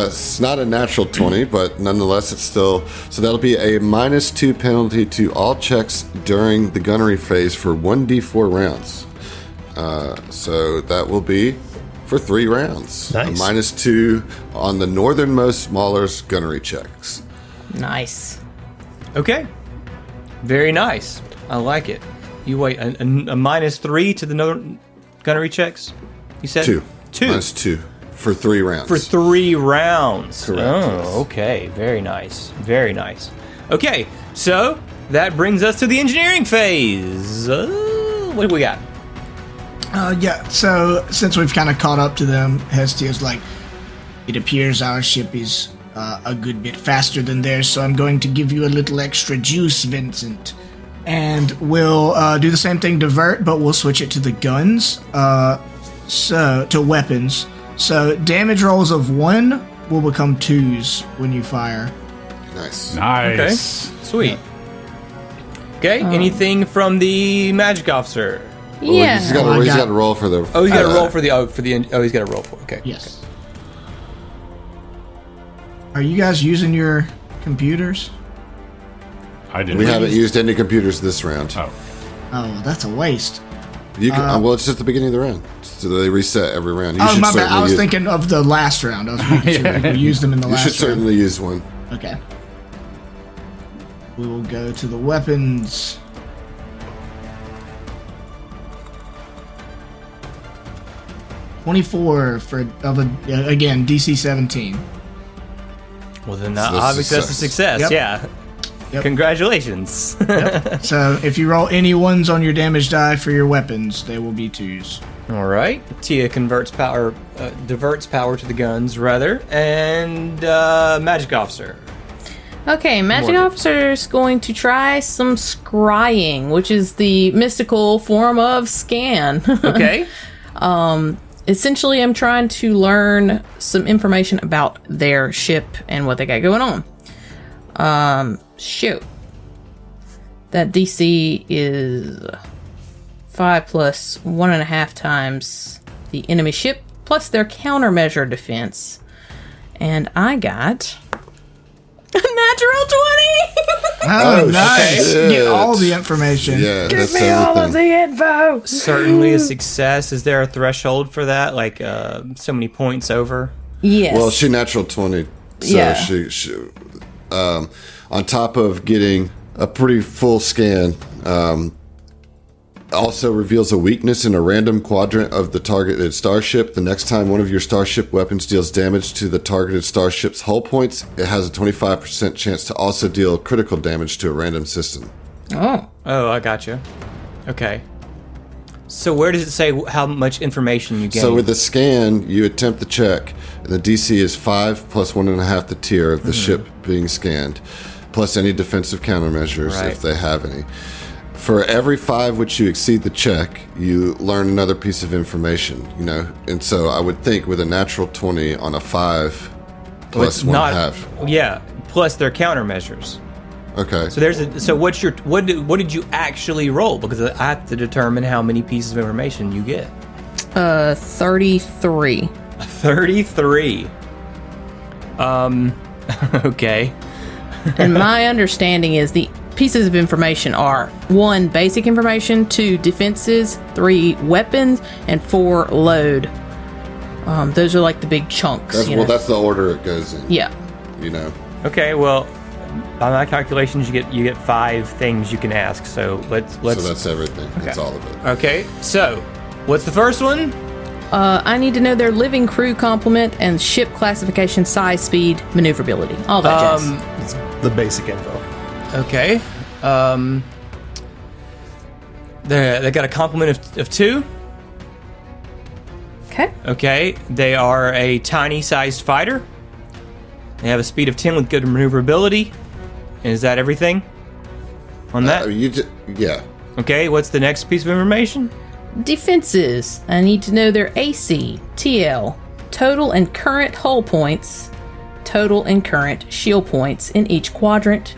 B: It's not a natural 20, but nonetheless, it's still... So that'll be a -2 penalty to all checks during the gunnery phase for 1d4 rounds. So that will be for 3 rounds.
F: Nice.
B: A -2 on the northernmost Mauler's gunnery checks.
D: Nice.
A: Okay. Very nice. I like it. You wait, a -3 to the northern gunnery checks? You said?
B: 2.
A: Two.
B: -2 for 3 rounds.
A: For 3 rounds.
B: Correct,
A: Oh,
B: yes.
A: okay. Very nice. Very nice. Okay, so that brings us to the engineering phase. What do we got?
E: Yeah, so since we've kind of caught up to them, Hestia's like, it appears our ship is a good bit faster than theirs, so I'm going to give you a little extra juice, Vincent. And we'll do the same thing, divert, but we'll switch it to the guns, so to weapons. So damage rolls of 1 will become 2s when you fire.
B: Nice.
A: Okay,
C: Nice.
A: sweet. Okay, anything from the magic officer?
B: Well,
D: Yeah.
B: he's got
E: I
B: to
E: got-
B: roll for the...
A: Oh, he's got to roll for the he's got to roll for. Okay.
E: Yes. Are you guys using your computers?
C: I didn't.
B: We haven't used any computers this round.
C: Oh.
E: Oh, that's a waste.
B: You can, well, it's just the beginning of the round. So they reset every round. You
E: Oh,
B: should
E: my bad.
B: certainly
E: I was
B: use,
E: thinking of the last round. I was making sure we used them in the
B: You
E: last
B: should
E: round.
B: certainly use one.
E: Okay. We will go to the weapons. $24 for again DC 17.
A: Well, then
B: So that's
A: obviously that's a success.
E: Yep.
A: Yeah.
E: Yep.
A: Congratulations.
E: So if you roll any ones on your damage die for your weapons, they will be 2s.
A: All right. Tia diverts power to the guns, rather, and magic officer.
D: Okay, Magic
A: Morgan.
D: Officer's going to try some scrying, which is the mystical form of scan.
A: Okay.
D: Essentially, I'm trying to learn some information about their ship and what they got going on. Shoot. That DC is 5 plus 1.5 times the enemy ship plus their countermeasure defense. And I got a natural 20!
E: Oh, nice.
B: shit.
E: Get all the information.
B: Yeah, that's
D: Give me all of
B: everything.
D: the info!
A: Certainly a success. Is there a threshold for that? Like so many points over?
D: Yes.
B: Well, she natural 20. So
D: Yeah.
B: she on top of getting a pretty full scan, also reveals a weakness in a random quadrant of the targeted starship. The next time one of your starship weapons deals damage to the targeted starship's hull points, it has a 25% chance to also deal critical damage to a random system.
D: Oh.
A: Oh, I gotcha. Okay. So where does it say how much information you gain?
B: So with the scan, you attempt the check, and the DC is 5 plus 1.5 the tier of the ship being scanned, plus any defensive countermeasures
A: Right.
B: if they have any. For every 5 which you exceed the check, you learn another piece of information, you know? And so I would think with a natural 20 on a 5
A: Well,
B: plus
A: it's
B: 1.5.
A: Yeah, plus their countermeasures.
B: Okay.
A: So what did you actually roll? Because I have to determine how many pieces of information you get.
D: 33.
A: 33. Okay.
D: And my understanding is the pieces of information are 1, basic information, 2, defenses, 3, weapons, and 4, load. Those are like the big chunks.
B: That's,
D: you
B: well,
D: know?
B: that's the order it goes in,
D: Yeah.
B: you know?
A: Okay, well, by my calculations, you get 5 things you can ask. So let's.
B: So that's everything. That's all of it.
A: Okay. So, what's the first one?
D: I need to know their living crew complement and ship classification, size, speed, maneuverability. All that jazz.
F: It's the basic info.
A: Okay. They got a complement of 2.
D: Okay.
A: Okay. They are a tiny-sized fighter. They have a speed of 10 with good maneuverability. Is that everything on that?
B: Yeah.
A: Okay. What's the next piece of information?
D: Defenses. I need to know their AC, TL, total and current hull points, total and current shield points in each quadrant,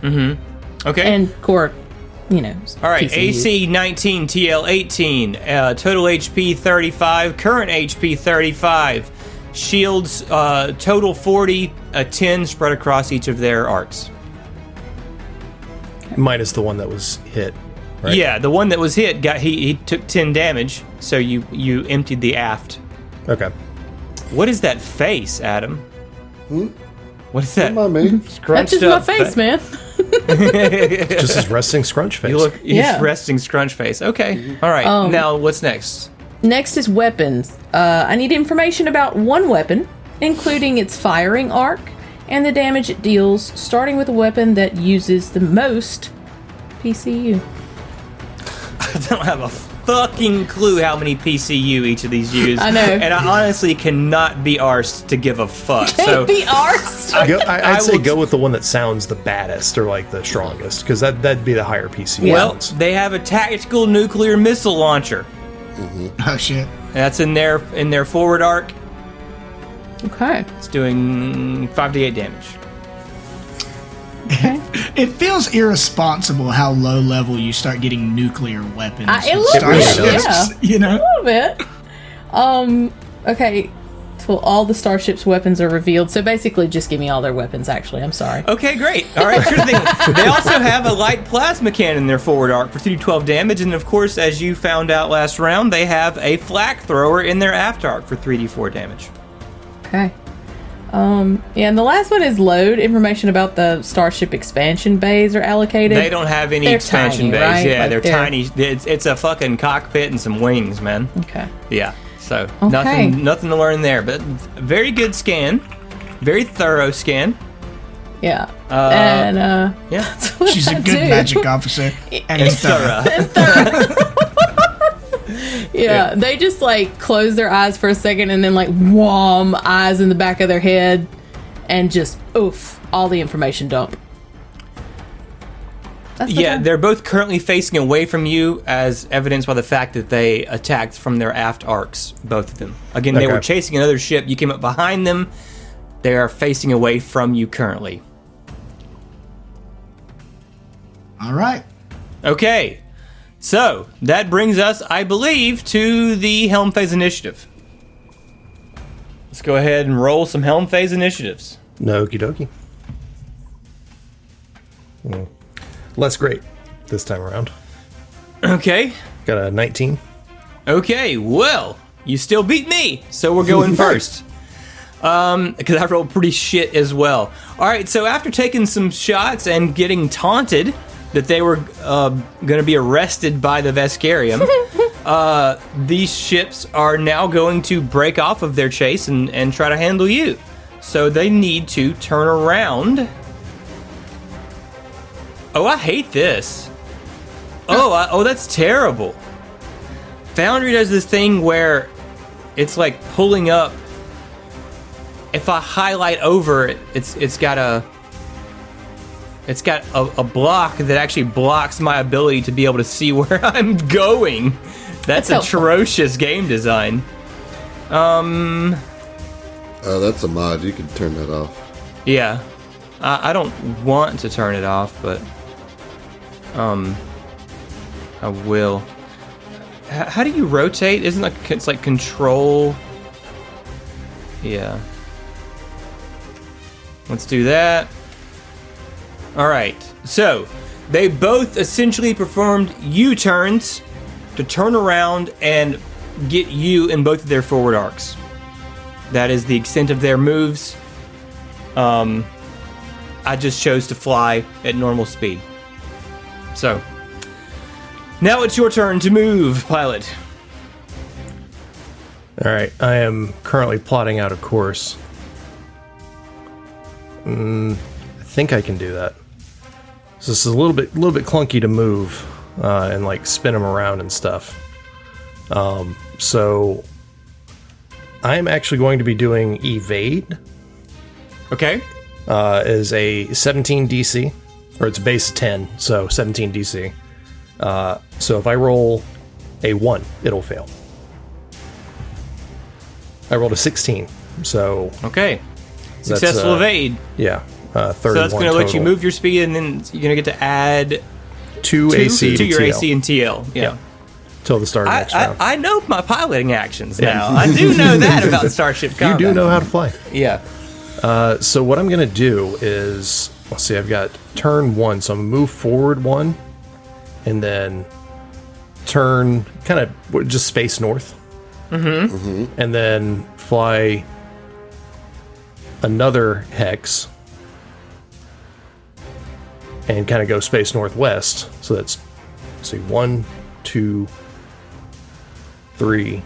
A: Okay.
D: and core you know.
A: All right,
D: PCU.
A: AC 19, TL 18, total HP 35, current HP 35, shields total 40, 10 spread across each of their arcs.
F: Minus the one that was hit. Right?
A: Yeah, the one that was hit he took 10 damage, so you emptied the aft.
F: Okay.
A: What is that face, Adam? What is that?
B: Come on, man.
D: That's
A: Scrunched
D: just my
A: up
D: face, man.
F: Just his resting scrunch face.
A: You look,
D: Yeah.
A: his resting scrunch face. Okay, all right. Now what's next?
D: Next is weapons. I need information about one weapon, including its firing arc and the damage it deals, starting with a weapon that uses the most PCU.
A: I don't have a fucking clue how many PCU each of these use.
D: I know.
A: And I honestly cannot be arsed to give a fuck.
D: Can't be arsed.
F: I'd say
A: will
F: go with the one that sounds the baddest or like the strongest, because that'd be the higher PC.
A: Well,
F: ones.
A: they have a tactical nuclear missile launcher.
E: Oh shit.
A: That's in their forward arc.
D: Okay.
A: It's doing 5d8 damage.
E: It feels irresponsible how low level you start getting nuclear weapons.
D: It
E: with
D: looks
F: really
E: starships,
D: does.
E: you know?
D: A little bit. Okay. So all the starships' weapons are revealed. So basically, just give me all their weapons. Actually, I'm sorry.
A: Okay, great. All right, sure thing. They also have a light plasma cannon in their forward arc for 3d12 damage, and of course, as you found out last round, they have a flak thrower in their aft arc for 3d4 damage.
D: Okay. Yeah, and the last one is load. Information about the starship expansion bays are allocated.
A: They don't have any
D: They're
A: expansion
D: tiny,
A: bays.
D: right?
A: Yeah,
D: Like
A: they're
D: they're-
A: tiny. It's a fucking cockpit and some wings, man.
D: Okay.
A: Yeah. So
D: Okay.
A: nothing to learn there, but very good scan, very thorough scan.
D: Yeah. And
A: Yeah.
D: that's what
E: She's
D: I
E: a good
D: do.
E: magic officer. And
A: It's thorough.
D: Yeah, they just like close their eyes for a second and then like wham, eyes in the back of their head and just oof, all the information dump. That's
A: Yeah,
D: okay.
A: they're both currently facing away from you, as evidenced by the fact that they attacked from their aft arcs, both of them. Again, they
F: Okay.
A: were chasing another ship. You came up behind them. They are facing away from you currently.
E: All right.
A: Okay, so that brings us, I believe, to the Helm Phase Initiative. Let's go ahead and roll some Helm Phase Initiatives.
F: No, okie dokie. Less great this time around.
A: Okay,
F: Got a 19.
A: okay, well, you still beat me, so we're going first. Because I rolled pretty shit as well. All right, so after taking some shots and getting taunted that they were going to be arrested by the Vescarium, these ships are now going to break off of their chase and try to handle you. So they need to turn around. Oh, I hate this. Oh, that's terrible. Foundry does this thing where it's like pulling up. If I highlight over it, it's got a block that actually blocks my ability to be able to see where I'm going. That's
D: helpful.
A: atrocious game design.
B: Oh, that's a mod. You can turn that off.
A: Yeah, I don't want to turn it off, but I will. How do you rotate? Isn't it's like control? Yeah. Let's do that. All right. So they both essentially performed U-turns to turn around and get you in both of their forward arcs. That is the extent of their moves. I just chose to fly at normal speed. So now it's your turn to move, pilot.
F: All right, I am currently plotting out a course. I think I can do that. So this is a little bit clunky to move and like spin them around and stuff. So I'm actually going to be doing evade
A: Okay.
F: as a 17 DC, or it's base 10, so 17 DC. So if I roll a 1, it'll fail. I rolled a 16, so
A: Okay. Successful evade.
F: yeah, 31
A: So that's going to let you
F: total.
A: move your speed, and then you're going to get to add
F: 2 AC
A: to
F: to
A: your
F: TL.
A: AC and TL. Yeah.
F: Till the start of next round.
A: I know my piloting actions now. I do know that about Starship
F: You
A: Combat.
F: do know how to fly.
A: Yeah.
F: So what I'm going to do is, let's see, I've got turn 1, so I'm going to move forward 1, and then turn kind of just space north. And then fly another hex and kind of go space northwest. So that's, let's see, 1, 2, 3,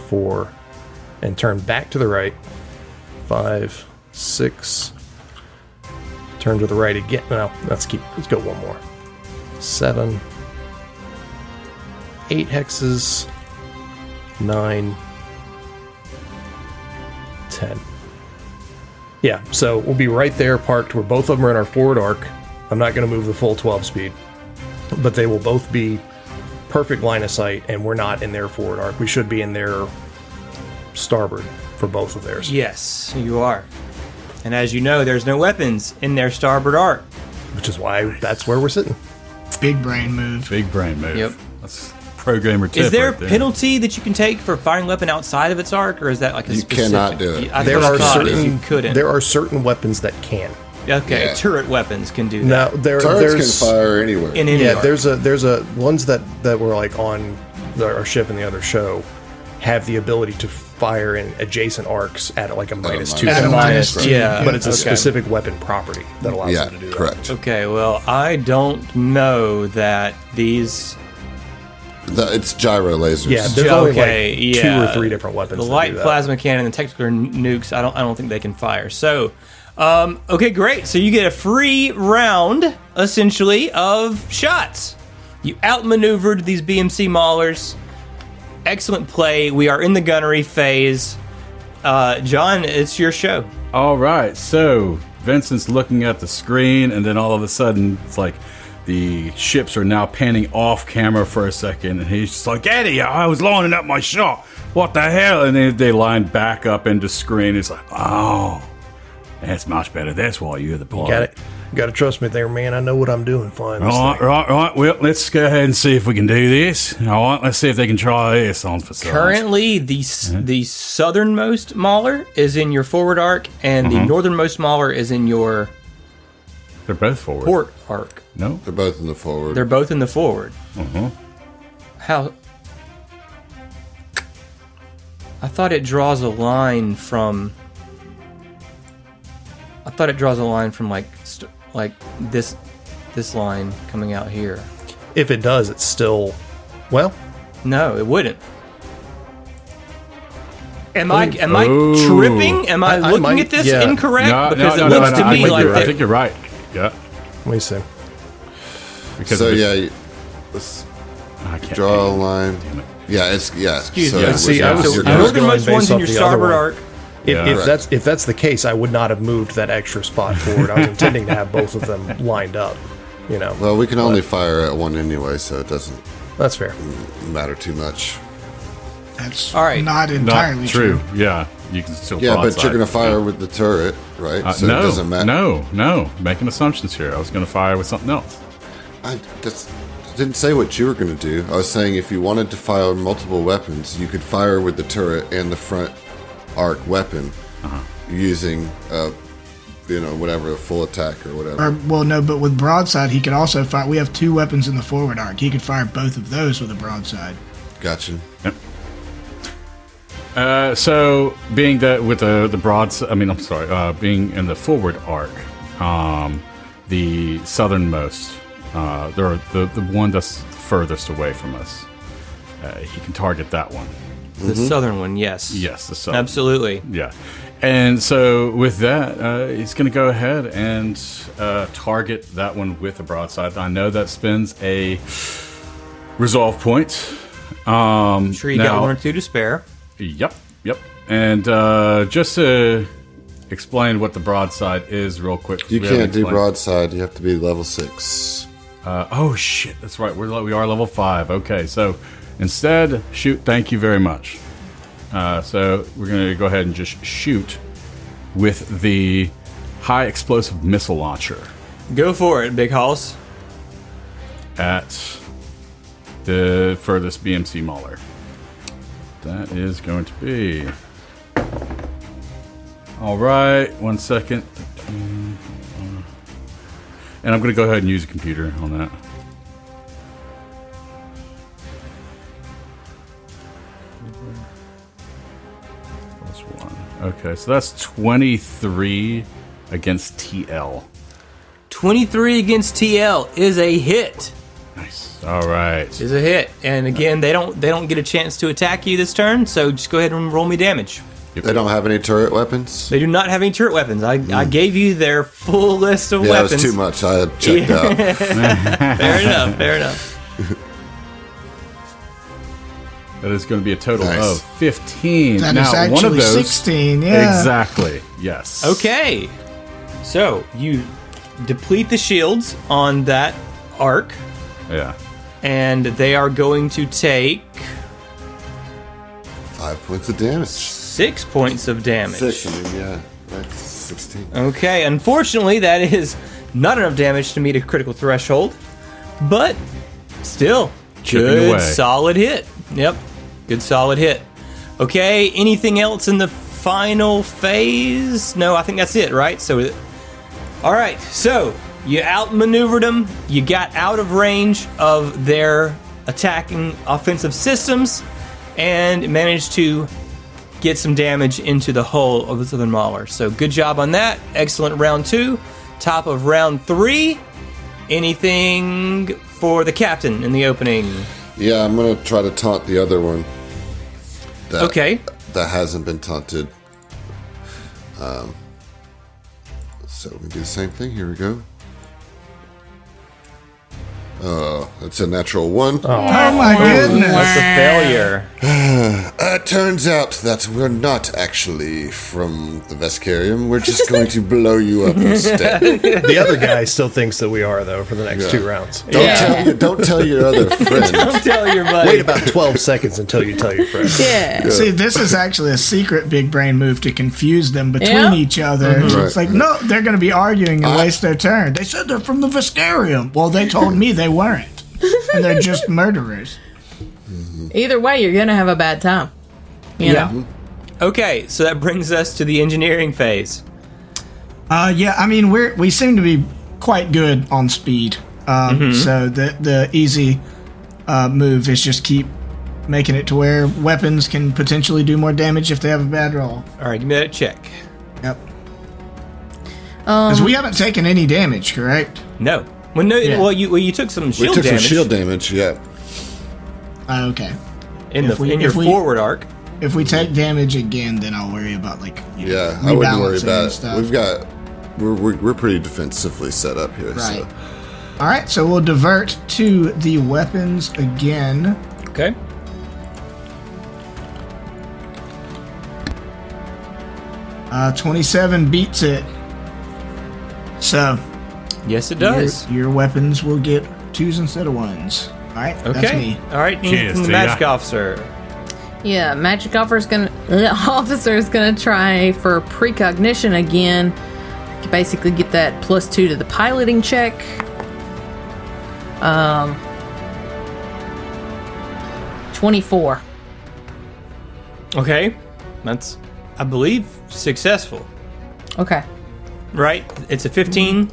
F: 4, and turn back to the right. 5, 6. Turn to the right again. No, let's go one more. 7, 8 hexes. 9, 10. Yeah, so we'll be right there parked where both of them are in our forward arc. I'm not going to move the full 12 speed, but they will both be perfect line of sight, and we're not in their forward arc. We should be in their starboard for both of theirs.
A: Yes, you are. And as you know, there's no weapons in their starboard arc.
F: Which is why that's where we're sitting.
E: Big brain move.
C: Big brain move.
A: Yep.
C: That's programmer tip.
A: Is there
C: right
A: a penalty that you can take for firing a weapon outside of its arc, or is that like a
B: You
A: specific?
B: cannot do it.
A: I
F: There
A: thought
F: are
A: that
F: certain
A: you couldn't.
F: There are certain weapons that can.
A: Okay,
B: Yeah.
A: turret weapons can do that.
F: Now
B: Turrets
F: there's
B: can fire anywhere.
A: In any
F: yeah,
A: arc.
F: there's a ones that were like on our ship in the other show have the ability to fire in adjacent arcs at like a -2.
E: At a
A: minus,
E: -2.
A: yeah.
F: But it's a
A: Okay.
F: specific weapon property that allows
B: Yeah,
F: them to do that.
B: correct.
A: Okay, well, I don't know that these.
B: It's gyro lasers.
F: Yeah, there's only
A: Okay,
F: like 2 or 3 different weapons.
A: The
F: that
A: light
F: do that.
A: plasma cannon and the tactical nukes. I don't think they can fire. So, okay, great. So you get a free round essentially of shots. You outmaneuvered these BMC maulers. Excellent play. We are in the gunnery phase. John, it's your show.
C: All right, so Vincent's looking at the screen, and then all of a sudden, it's like the ships are now panning off camera for a second, and he's just like, Eddie, I was lining up my shot. What the hell? And then they line back up into screen. It's like, oh, that's much better. That's why you're the pilot.
F: Got to trust me there, man. I know what I'm doing. Flying this
C: All right,
F: thing.
C: right. Well, let's go ahead and see if we can do this. All right, let's see if they can try this on for size.
A: Currently, the southernmost mauler is in your forward arc, and the northernmost mauler is in your
C: They're both forward.
A: port arc.
C: No?
B: They're both in the forward.
A: They're both in the forward. How? I thought it draws a line from. I thought it draws a line from like this line coming out here.
F: If it does, it's still, well,
A: No, it wouldn't. Am I
C: Oh.
A: tripping? Am I
F: I
A: looking
F: might-
A: at this
F: yeah.
A: incorrect? Because it looks to
C: I
A: me
C: think
A: like
C: you're- I
A: that.
C: think you're right. Yeah.
F: let me see.
C: Because
B: So
C: of
B: yeah,
C: this-
B: let's
C: I can't
B: draw a line. Yeah, it's
A: Excuse
B: so
A: me.
B: it's-
F: See, I was-
B: you're
A: The
F: I was
B: good.
F: going
A: northernmost
F: based
A: one's in
F: off
A: your
F: the other
A: starboard
F: one.
A: arc.
C: Yeah.
F: If that's the case, I would not have moved that extra spot forward. I was intending to have both of them lined up. You know,
B: Well, we can only fire at one anyway, so it doesn't
F: that's fair.
B: matter too much.
E: That's
A: All right.
E: not
C: Not
E: entirely
C: true. Yeah. You can still
B: Yeah, but
C: broadside.
B: you're going to fire with the turret, right? So
C: no,
B: it doesn't matter.
C: no. Making assumptions here. I was going to fire with something else.
B: I didn't say what you were going to do. I was saying if you wanted to fire multiple weapons, you could fire with the turret and the front arc weapon using, whatever, a full attack or whatever.
E: Or, well, no, but with broadside, he could also fire. We have 2 weapons in the forward arc. He could fire both of those with a broadside.
B: Gotcha.
C: Yep. So being that with the broads, being in the forward arc, the southernmost, they're the one that's furthest away from us. He can target that one.
A: The southern one, yes.
C: Yes, the southern.
A: Absolutely.
C: Yeah. And so with that, he's going to go ahead and target that one with a broadside. I know that spends a resolve point.
A: I'm sure you got
C: now-
A: 1 or 2 to spare.
C: Yep. And just to explain what the broadside is real quick. 'cause
B: You
C: we haven't
B: can't do
C: explained-
B: broadside. You have to be level 6.
C: Oh, shit. That's right. We are level 5. Okay, so instead, shoot. Thank you very much. So we're going to go ahead and just shoot with the high explosive missile launcher.
A: Go for it, Big Hoss.
C: at the furthest BMC mauler. That is going to be... All right, 1 second. And I'm going to go ahead and use a computer on that. Plus 1. Okay, so that's 23 against TL.
A: 23 against TL is a hit.
C: Nice. All right.
A: Is a hit. And again, they don't get a chance to attack you this turn, so just go ahead and roll me damage.
B: They don't have any turret weapons?
A: They do not have any turret weapons. I gave you their full list of weapons.
B: Yeah, it was too much. I had checked out.
A: Fair enough.
C: That is going to be a total
B: Nice.
C: of 15.
E: That
C: now,
E: is actually
C: one of those,
E: 16, yeah.
C: Exactly. Yes.
A: Okay. So, you deplete the shields on that arc,
C: Yeah.
A: and they are going to take
B: 5 points of damage.
A: 6 points of damage.
B: 6, I mean, yeah. That's 16.
A: Okay, unfortunately, that is not enough damage to meet a critical threshold, but still,
C: Chipping
A: good,
C: away.
A: solid hit. Yep, good, solid hit. Okay, anything else in the final phase? No, I think that's it, right? So, all right, so you outmaneuvered them, you got out of range of their attacking offensive systems, and managed to get some damage into the hull of the Southern Mauler. So good job on that. Excellent round 2. Top of round 3. Anything for the captain in the opening?
B: Yeah, I'm going to try to taunt the other one.
A: Okay.
B: That hasn't been taunted. So we do the same thing. Here we go. Oh, that's a natural 1.
E: Oh my goodness.
A: That's a failure.
B: Turns out that we're not actually from the Vescarium. We're just going to blow you up instead.
F: The other guy still thinks that we are, though, for the next 2 rounds.
B: Don't tell your other friend.
A: Don't tell your buddy.
F: Wait about 12 seconds until you tell your friend.
D: Yeah.
E: See, this is actually a secret big brain move to confuse them between
D: Yeah.
E: each other.
B: Right.
E: It's like, no, they're going to be arguing and waste their turn. They said they're from the Vescarium. Well, they told me they weren't. And they're just murderers.
D: Either way, you're going to have a bad time. You know?
A: Okay, so that brings us to the engineering phase.
E: Yeah, I mean, we seem to be quite good on speed. So the easy move is just keep making it to where weapons can potentially do more damage if they have a bad roll.
A: All right, give me that check.
E: Yep. Because we haven't taken any damage, correct?
A: No. Well, no.
E: Yeah.
A: Well, you took some
B: We
A: shield
B: took
A: damage
B: some shield damage, yeah.
E: Okay.
A: in
E: If
A: your
E: we-
A: forward arc.
E: If we take damage again, then I'll worry about
B: Yeah, I wouldn't worry
E: rebalancing
B: about
E: and
B: it.
E: stuff.
B: We're pretty defensively set up here.
E: Right.
B: So.
E: All right, so we'll divert to the weapons again.
A: Okay.
E: Uh, 27 beats it. So
A: Yes, it does.
E: Your weapons will get 2s instead of 1s. All right, that's
A: Okay.
E: me.
A: All right.
C: Cheers
A: From the
C: to ya.
A: magic officer.
D: Yeah, magic officer's gonna try for precognition again. To basically get that +2 to the piloting check. 24.
A: Okay. That's, I believe, successful.
D: Okay.
A: Right? It's a 15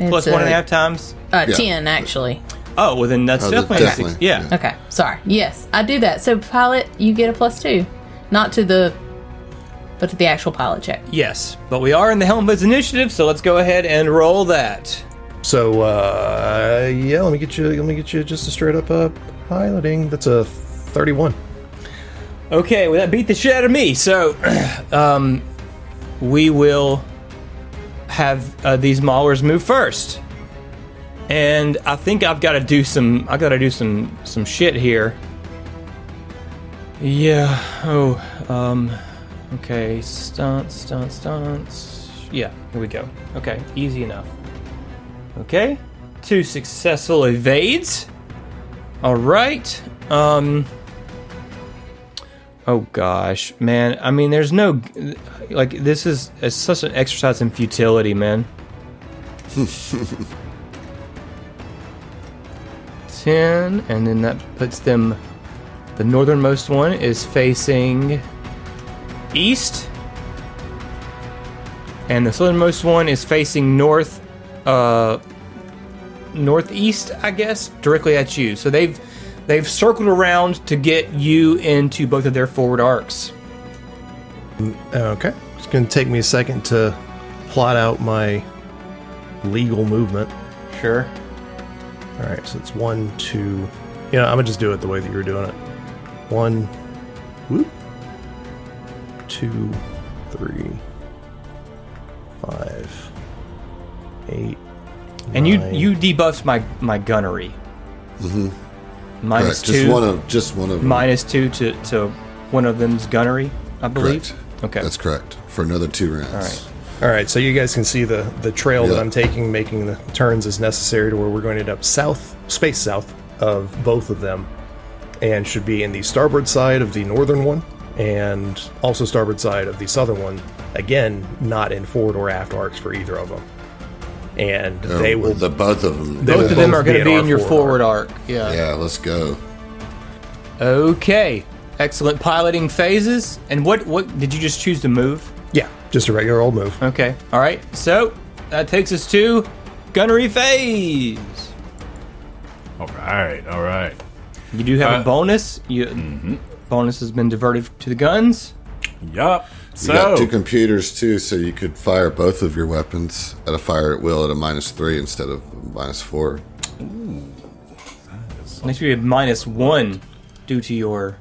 A: plus
D: It's
A: 1.5 times.
D: 10 actually.
A: Oh, well then that's
B: Oh,
A: definitely,
B: definitely,
A: yeah.
B: yeah.
D: Okay, sorry. Yes, I do that. So pilot, you get a +2, not to the, but to the actual pilot check.
A: Yes, but we are in the Helmets Initiative, so let's go ahead and roll that.
F: So, yeah, let me get you just a straight up piloting. That's a 31.
A: Okay, well that beat the shit out of me. So, we will have these maulers move first, and I think I've got to do some. I got to do some shit here. Yeah. Oh. Okay. Stunts. Yeah. Here we go. Okay. Easy enough. Okay. 2 successful evades. All right. Oh gosh, man. I mean, there's no, like, this is such an exercise in futility, man. 10, and then that puts them. The northernmost one is facing east, and the southernmost one is facing northeast, I guess, directly at you. So they've circled around to get you into both of their forward arcs.
F: Okay. It's going to take me a second to plot out my legal movement.
A: Sure.
F: All right, so it's 1, 2. I'm going to just do it the way that you're doing it. 1, whoop, 2, 3, 5, 8.
A: And you debuffed my gunnery.
B: Mm-hmm.
A: Minus
B: Correct.
A: 2.
B: Just one of them.
A: Minus 2 to one of them's gunnery, I believe.
B: Correct.
A: Okay.
B: That's correct. For another 2 rounds.
A: All right.
F: All right, so you guys can see the trail that
B: Yeah.
F: I'm taking, making the turns as necessary to where we're going to end up space south of both of them, and should be in the starboard side of the northern one, and also starboard side of the southern one. Again, not in forward or aft arcs for either of them. And they will.
B: Both of them.
A: Both of them are going to be
F: our
A: in your forward arc. Yeah.
B: Yeah, let's go.
A: Okay. Excellent piloting phases. And what did you just choose to move?
F: Yeah, just a regular old move.
A: Okay. All right. So that takes us to gunnery phase.
C: All right.
A: You do have a bonus. Bonus has been diverted to the guns.
C: Yup.
B: You got 2 computers too, so you could fire both of your weapons at a fire at will at a -3 instead of -4.
A: Next we have -1 due to your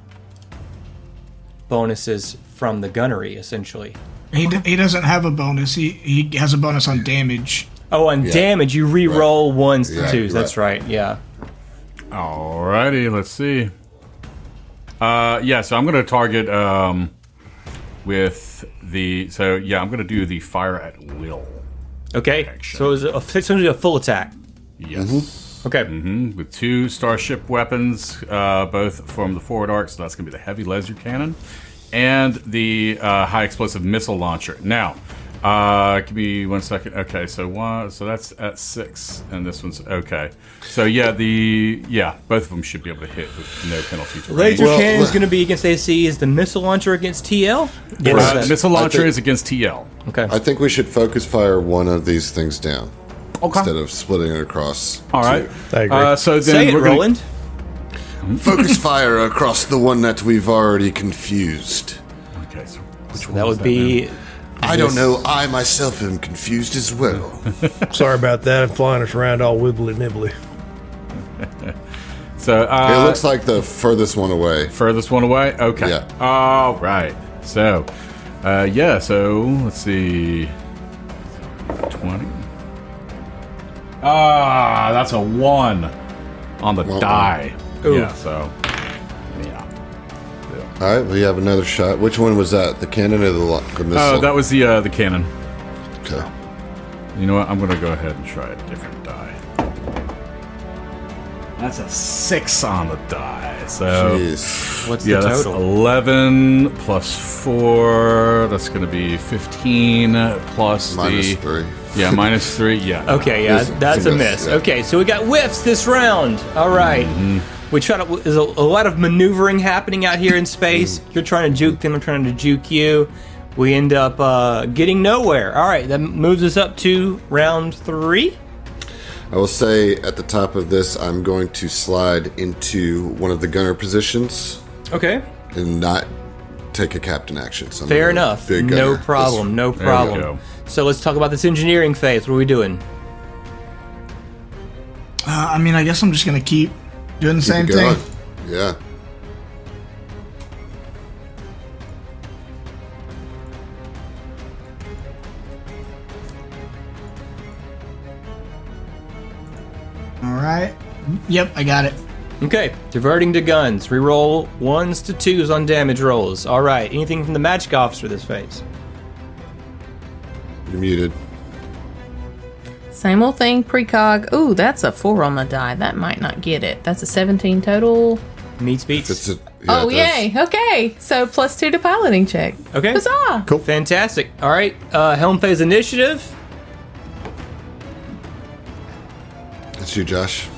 A: bonuses from the gunnery, essentially.
E: He doesn't have a bonus. He has a bonus on damage.
A: Oh, on damage, you re-roll 1s to
B: Yeah,
A: 2s. That's right, yeah.
C: Alrighty, let's see. So I'm going to target with the... So, yeah, I'm going to do the fire at will.
A: Okay,
C: Action.
A: so it's essentially a full attack.
C: Yes.
A: Okay.
C: With 2 starship weapons, both from the forward arc, so that's going to be the heavy laser cannon, and the high explosive missile launcher. Now, give me 1 second. Okay, so that's at 6, and this one's okay. So both of them should be able to hit with no penalty to range.
A: Laser cannon is going to be against AC. Is the missile launcher against TL?
C: Missile launcher
B: think-
C: is against TL.
A: Okay.
B: I think we should focus fire one of these things down
C: Okay.
B: instead of splitting it across.
C: All right.
F: I agree.
C: So then
A: Say it,
C: we're gonna,
A: Roland.
B: Focus fire across the one that we've already confused.
C: Okay, so which one
A: That
C: was
A: would be...
B: I don't know. I myself am confused as well.
F: Sorry about that. I'm flying us around all wibbly nibbly.
C: So
B: It looks like the furthest one away.
C: furthest one away. Okay.
B: Yeah.
C: All right. So, So let's see. 20. That's a 1 on the die.
A: Ooh.
C: Yeah. So. Yeah.
B: All right, we have another shot. Which one was that? The cannon or the missile?
C: Oh, that was the cannon.
B: Okay.
C: You know what? I'm gonna go ahead and try a different die. That's a 6 on the die. So.
B: Jeez.
A: What's
C: Yeah,
A: the
C: that's
A: total?
C: 11 plus 4. That's going to be 15 plus
B: -3.
C: Yeah, -3. Yeah.
A: Okay, yeah, that's a miss.
B: yeah.
A: Okay, so we got whiffs this round. All right. We try to. There's a lot of maneuvering happening out here in space. You're trying to juke them. I'm trying to juke you. We end up getting nowhere. All right, that moves us up to round 3.
B: I will say at the top of this, I'm going to slide into one of the gunner positions
A: Okay.
B: and not take a captain action. So I'm
A: Fair
B: a
A: enough.
B: big
A: No
B: gunner.
A: problem. No
C: There we
A: problem.
C: go.
A: So let's talk about this engineering phase. What are we doing?
E: I guess I'm just gonna keep doing the
B: Keep
E: same
B: it
E: thing.
B: going. Yeah.
E: All right. Yep, I got it.
A: Okay, diverting to guns. Reroll 1s to 2s on damage rolls. All right. Anything from the magic officer this phase?
B: You're muted.
D: Same old thing, precog. Ooh, that's a 4 on the die. That might not get it. That's a 17 total.
A: Meets beats.
B: It's a, yeah,
D: Oh,
B: it does.
D: yay. Okay. So +2 to piloting check.
A: Okay.
D: Huzzah.
A: Cool. Fantastic. All right. Helm phase initiative.
B: That's you, Josh.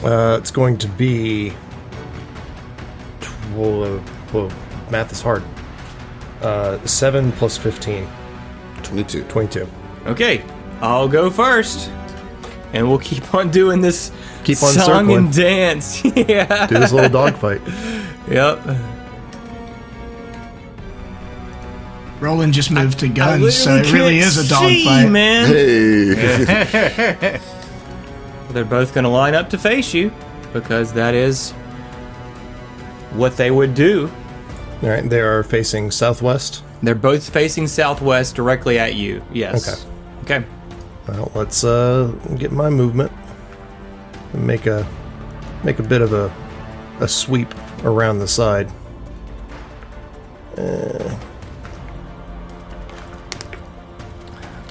F: It's going to be. Well, math is hard. 7 plus 15.
B: 22.
F: 22.
A: Okay, I'll go first. And we'll keep on doing this
F: Keep on
A: song
F: circling.
A: and dance. Yeah.
F: Do this little dogfight.
A: Yep.
E: Roland just moved to
A: I
E: guns, so
A: literally
E: it really
A: can't
E: is a
A: see,
E: dogfight.
A: man.
B: Hey.
A: They're both going to line up to face you because that is what they would do.
F: All right, they are facing southwest.
A: They're both facing southwest directly at you. Yes. Okay.
F: Well, let's get my movement and make a bit of a sweep around the side.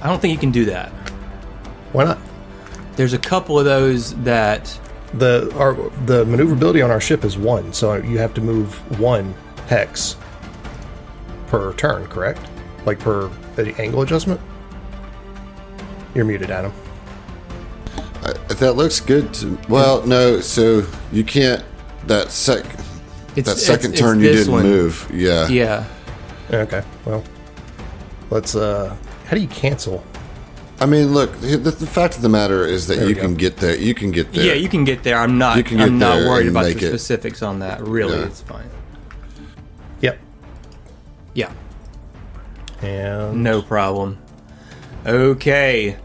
A: I don't think you can do that.
F: Why not?
A: There's a couple of those that
F: The maneuverability on our ship is 1, so you have to move 1 hex per turn, correct? Like per the angle adjustment? You're muted, Adam.
B: That looks good to. Well, no. So you can't. That second turn you
A: this
B: didn't
A: one.
B: move. Yeah.
A: Yeah.
F: Okay, well, let's. How do you cancel?
B: I mean, look. The fact of the matter is that
F: There we
B: you
F: go.
B: can get there. You can get there.
A: Yeah, you can get there. I'm not
B: You can get
A: I'm not
B: there
A: worried
B: and
A: about the
B: make it.
A: specifics on that. Really,
B: Yeah.
A: it's fine.
F: Yep.
A: Yeah.
F: And
A: No problem. Okay.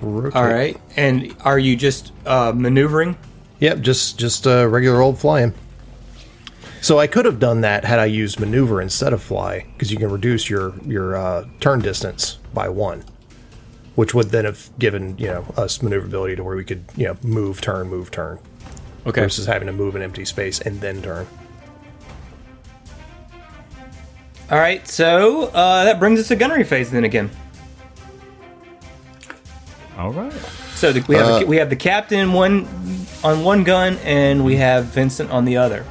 F: rotate.
A: All right. And are you just maneuvering?
F: Yep, just regular old flying. So I could have done that had I used maneuver instead of fly, because you can reduce your turn distance by 1, which would then have given us maneuverability to where we could move turn
A: Okay.
F: versus having to move an empty space and then turn.
A: All right. So that brings us to gunnery phase then again.
C: All right.
A: So we have the captain on one gun, and we have Vincent on the other.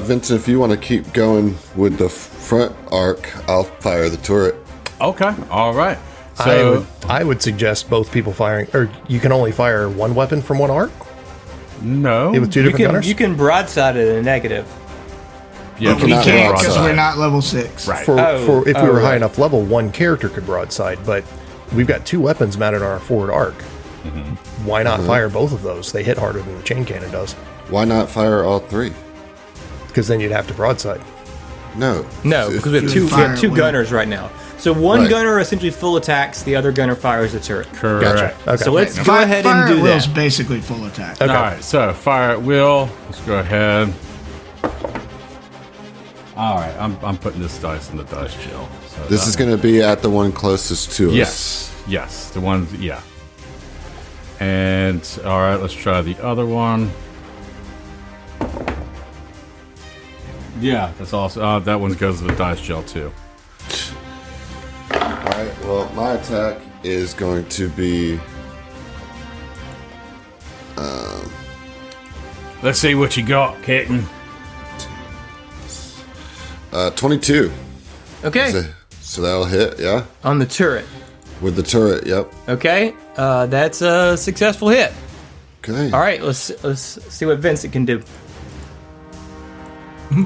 B: Vincent, if you want to keep going with the front arc, I'll fire the turret.
C: Okay. All right. So
F: I would suggest both people firing, or you can only fire one weapon from one arc
C: no.
F: with two different gunners.
A: You can broadside it a negative.
C: Yeah,
E: We
B: Not
E: can't because
B: broadside.
E: we're not level 6.
C: Right.
F: For if we were high
A: right.
F: enough level, one character could broadside, but we've got 2 weapons mounted on our forward arc. Why not fire both of those? They hit harder than the chain cannon does.
B: Why not fire all 3?
F: Because then you'd have to broadside.
B: No.
A: No, because we have
E: You fire
A: two
E: it with-
A: gunners right now. So one
B: Right.
A: gunner essentially full attacks, the other gunner fires the turret.
C: Correct.
F: Okay.
A: So let's go
E: Fire,
A: ahead
E: fire
A: and do
E: at will's
A: that.
E: basically full attack.
F: Okay.
C: All right. So fire at will. Let's go ahead. All right. I'm putting this dice in the dice chill. So
B: This is going to be at the one closest to us.
C: Yes. Yes. The one. Yeah. And all right. Let's try the other one. Yeah, that's also that one goes to the dice gel too.
B: All right. Well, my attack is going to be.
C: Let's see what you got, Kitten.
B: 22.
A: Okay,
B: So that'll hit, yeah?
A: on the turret.
B: With the turret, yep.
A: Okay, that's a successful hit.
B: Okay.
A: All right, let's see what Vincent can do.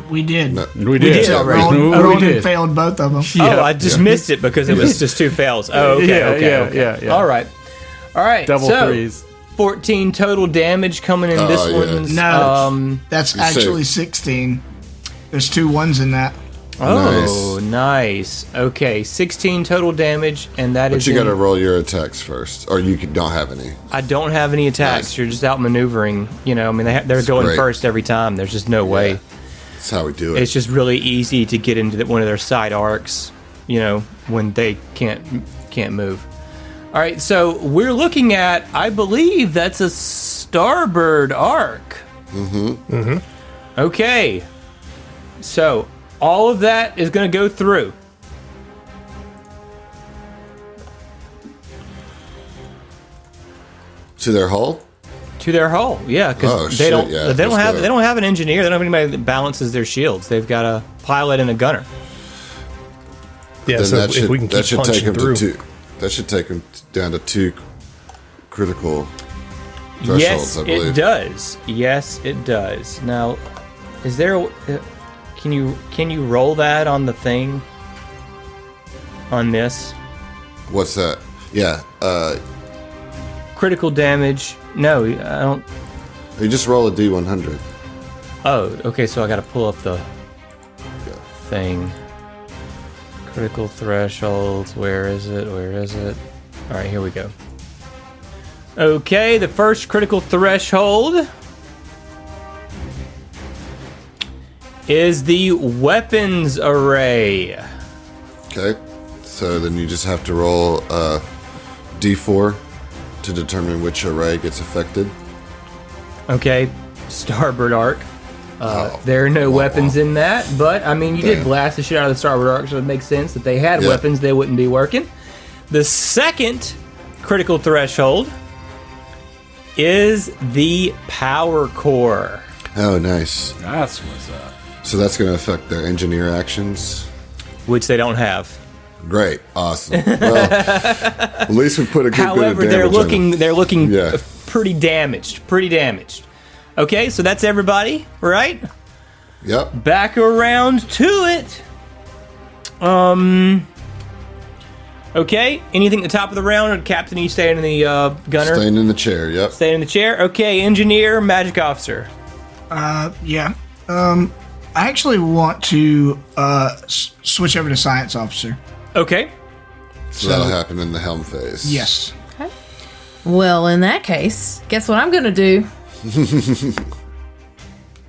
E: We did.
C: We
A: did already.
E: Roland failed both of them.
A: Oh, I just missed it because it was just 2 fails. Oh, okay,
C: Yeah,
A: okay,
C: yeah,
A: okay.
C: yeah.
A: All right.
C: Double
A: so,
C: threes.
A: 14 total damage coming in this
B: yeah.
A: one's.
E: No, that's
B: You
E: actually
B: saved.
E: 16. There's 2 1s in that.
A: Oh, nice. Okay, 16 total damage, and that
B: But
A: is.
B: you got to
A: in-
B: roll your attacks first, or you don't have any.
A: I don't have any attacks.
B: Nice.
A: You're just out maneuvering. I mean, they're going
B: great.
A: first every time. There's just no way.
B: That's how we do it.
A: It's just really easy to get into one of their side arcs. When they can't move. All right, so we're looking at. I believe that's a starboard arc. Okay. So all of that is going to go through.
B: To their hull?
A: To their hull, yeah, because
B: Oh,
A: they
B: shit,
A: don't.
B: yeah,
A: they don't
B: let's
A: have.
B: go.
A: They don't have an engineer. They don't have anybody that balances their shields. They've got a pilot and a gunner.
F: Yeah,
B: Then
F: so
B: that
F: if
B: should,
F: we can
B: that
F: keep
B: should take
F: punching
B: him
F: through.
B: to 2. That should take him down to 2 critical. thresholds,
A: Yes,
B: I believe.
A: it does. Yes, it does. Now, is there? Can you roll that on the thing? On this
B: What's that? Yeah.
A: critical damage? No, I don't.
B: You just roll a D100.
A: Oh, okay. So I got to pull up the thing. Critical thresholds. Where is it? Where is it? All right, here we go. Okay, the first critical threshold is the weapons array.
B: Okay. So then you just have to roll a D4 to determine which array gets affected.
A: Okay, starboard arc. There are no weapons in that, but I mean, you did
B: Damn.
A: blast the shit out of the starboard arc, so it makes sense. If they had
B: Yeah.
A: weapons, they wouldn't be working. The second critical threshold is the power core.
B: Oh, nice.
C: That's what's up.
B: So that's going to affect their engineer actions.
A: Which they don't have.
B: Great. Awesome. Well, at least we put a good
A: However,
B: bit of damage on them.
A: they're looking
B: Yeah.
A: pretty damaged. Pretty damaged. Okay, so that's everybody, right?
B: Yep.
A: Back around to it. Okay, anything at the top of the round? Or Captain, you staying in the gunner?
B: Staying in the chair. Yep.
A: Staying in the chair. Okay, engineer, magic officer.
E: Yeah. I actually want to switch over to science officer.
A: Okay.
B: So that'll happen in the helm phase.
E: Yes.
D: Well, in that case, guess what I'm gonna do?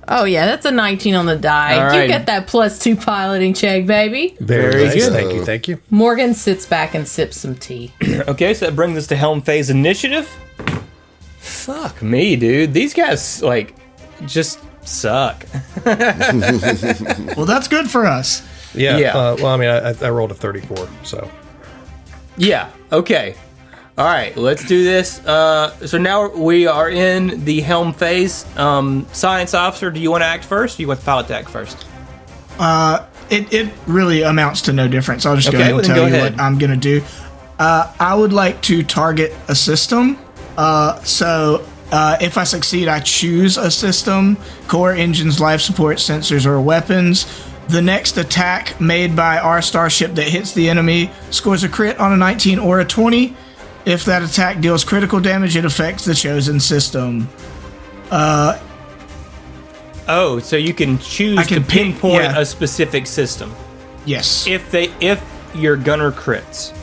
D: Oh yeah, that's a 19 on the die.
A: All
D: You
A: right.
D: get that +2 piloting check, baby.
A: Very
F: nice.
A: good.
F: Thank you. Thank you.
D: Morgan sits back and sips some tea.
A: Okay, so that brings us to helm phase initiative. Fuck me, dude. These guys, like, just suck.
E: Well, that's good for us.
F: Yeah.
A: Yeah.
F: Well, I mean, I rolled a 34, so.
A: Yeah, okay. All right, let's do this. So now we are in the helm phase. Science officer, do you want to act first? Or do you want the pilot to act first?
E: It really amounts to no difference. I'll just go
A: Okay,
E: ahead and
A: well, then
E: tell
A: go
E: you
A: ahead.
E: what I'm going to do. I would like to target a system. If I succeed, I choose a system, core, engines, life support, sensors, or weapons. The next attack made by our starship that hits the enemy scores a crit on a 19 or a 20. If that attack deals critical damage, it affects the chosen system.
A: Oh, so you can choose
E: I can
A: to
E: pick-
A: pinpoint
E: yeah.
A: a specific system
E: Yes.
A: if your gunner crits.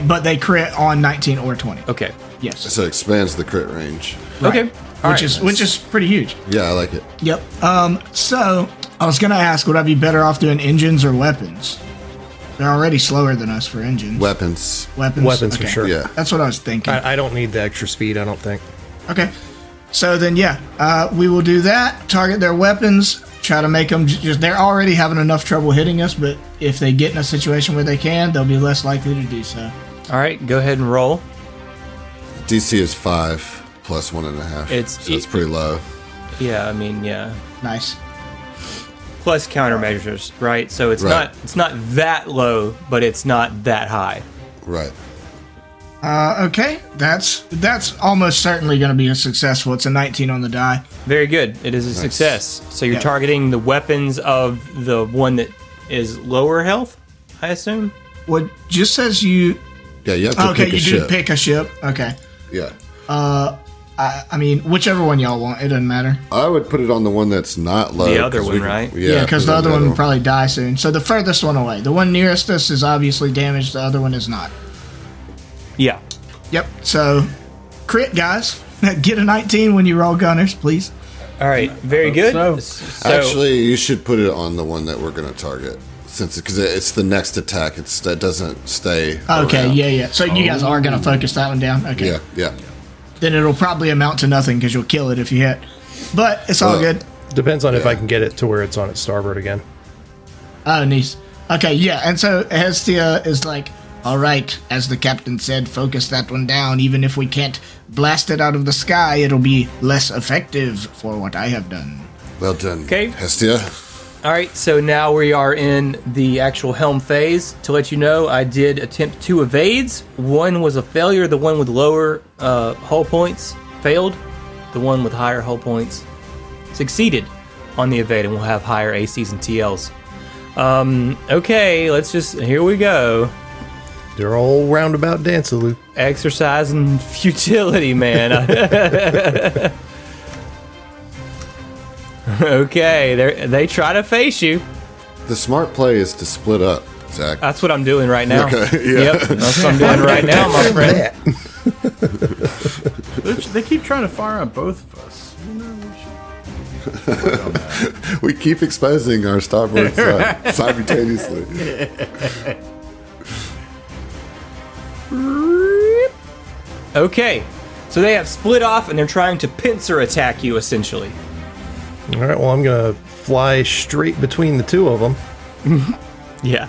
E: But they crit on 19 or 20.
A: Okay.
E: Yes.
B: So it expands the crit range.
A: Okay. All
E: Which
A: right.
E: which is pretty huge.
B: Yeah, I like it.
E: Yep. So I was gonna ask, would I be better off doing engines or weapons? They're already slower than us for engines.
B: Weapons.
E: Weapons.
F: Weapons for
E: Okay.
F: sure.
B: Yeah.
E: That's what I was thinking.
F: I don't need the extra speed, I don't think.
E: Okay. So then, we will do that. Target their weapons. Try to make them just. They're already having enough trouble hitting us, but if they get in a situation where they can, they'll be less likely to do so.
A: All right, go ahead and roll.
B: DC is 5 plus 1.5. So it's pretty low.
A: Yeah, I mean, yeah.
E: Nice.
A: Plus countermeasures, right? So it's
B: Right.
A: not that low, but it's not that high.
B: Right.
E: Okay. That's almost certainly going to be a successful. It's a 19 on the die.
A: Very good. It is a success. So you're
E: Yeah.
A: targeting the weapons of the one that is lower health, I assume?
E: What just says you?
B: Yeah, you have to
E: Okay,
B: pick a
E: you
B: ship.
E: do pick a ship. Okay.
B: Yeah.
E: I mean, whichever one y'all want, it doesn't matter.
B: I would put it on the one that's not low.
A: The other
B: 'cause
A: one,
B: we can-
A: right?
E: Yeah, because
B: put
E: the
B: it on
E: other one will probably die soon. So the furthest one away. The one nearest us is obviously damaged. The other one is not.
A: Yeah.
E: Yep. So crit, guys. Get a 19 when you roll gunners, please.
A: All right. Very good.
C: so.
A: So,
B: Actually, you should put it on the one that we're going to target, because it's the next attack. That doesn't stay.
E: Okay.
B: around.
E: Yeah. So you guys are gonna focus that one down. Okay.
B: Yeah. Yeah.
E: Then it'll probably amount to nothing because you'll kill it if you hit. But it's all good.
F: Depends on if I can get it to where it's on its starboard again.
E: Oh, nice. Okay, yeah, and so Hestia is like, all right, as the captain said, focus that one down. Even if we can't blast it out of the sky, it'll be less effective for what I have done.
B: Well done.
A: Okay.
B: Hestia.
A: all right. So now we are in the actual helm phase. To let you know, I did attempt 2 evades. One was a failure. The one with lower hull points failed, the one with higher hull points succeeded on the evade and will have higher ACs and TLs. Okay, here we go.
F: They're all roundabout Danceloo.
A: Exercise and futility, man. Okay, they try to face you.
B: The smart play is to split up, Zach.
A: That's what I'm doing right now.
B: Okay, yeah.
A: Yep, that's what I'm doing right now, my friend.
C: They keep trying to fire on both of us. You know, we should work on that.
B: We keep exposing our starboard side simultaneously.
A: Okay, so they have split off and they're trying to pincer attack you, essentially.
F: All right, well, I'm going to fly straight between the two of them.
A: Yeah.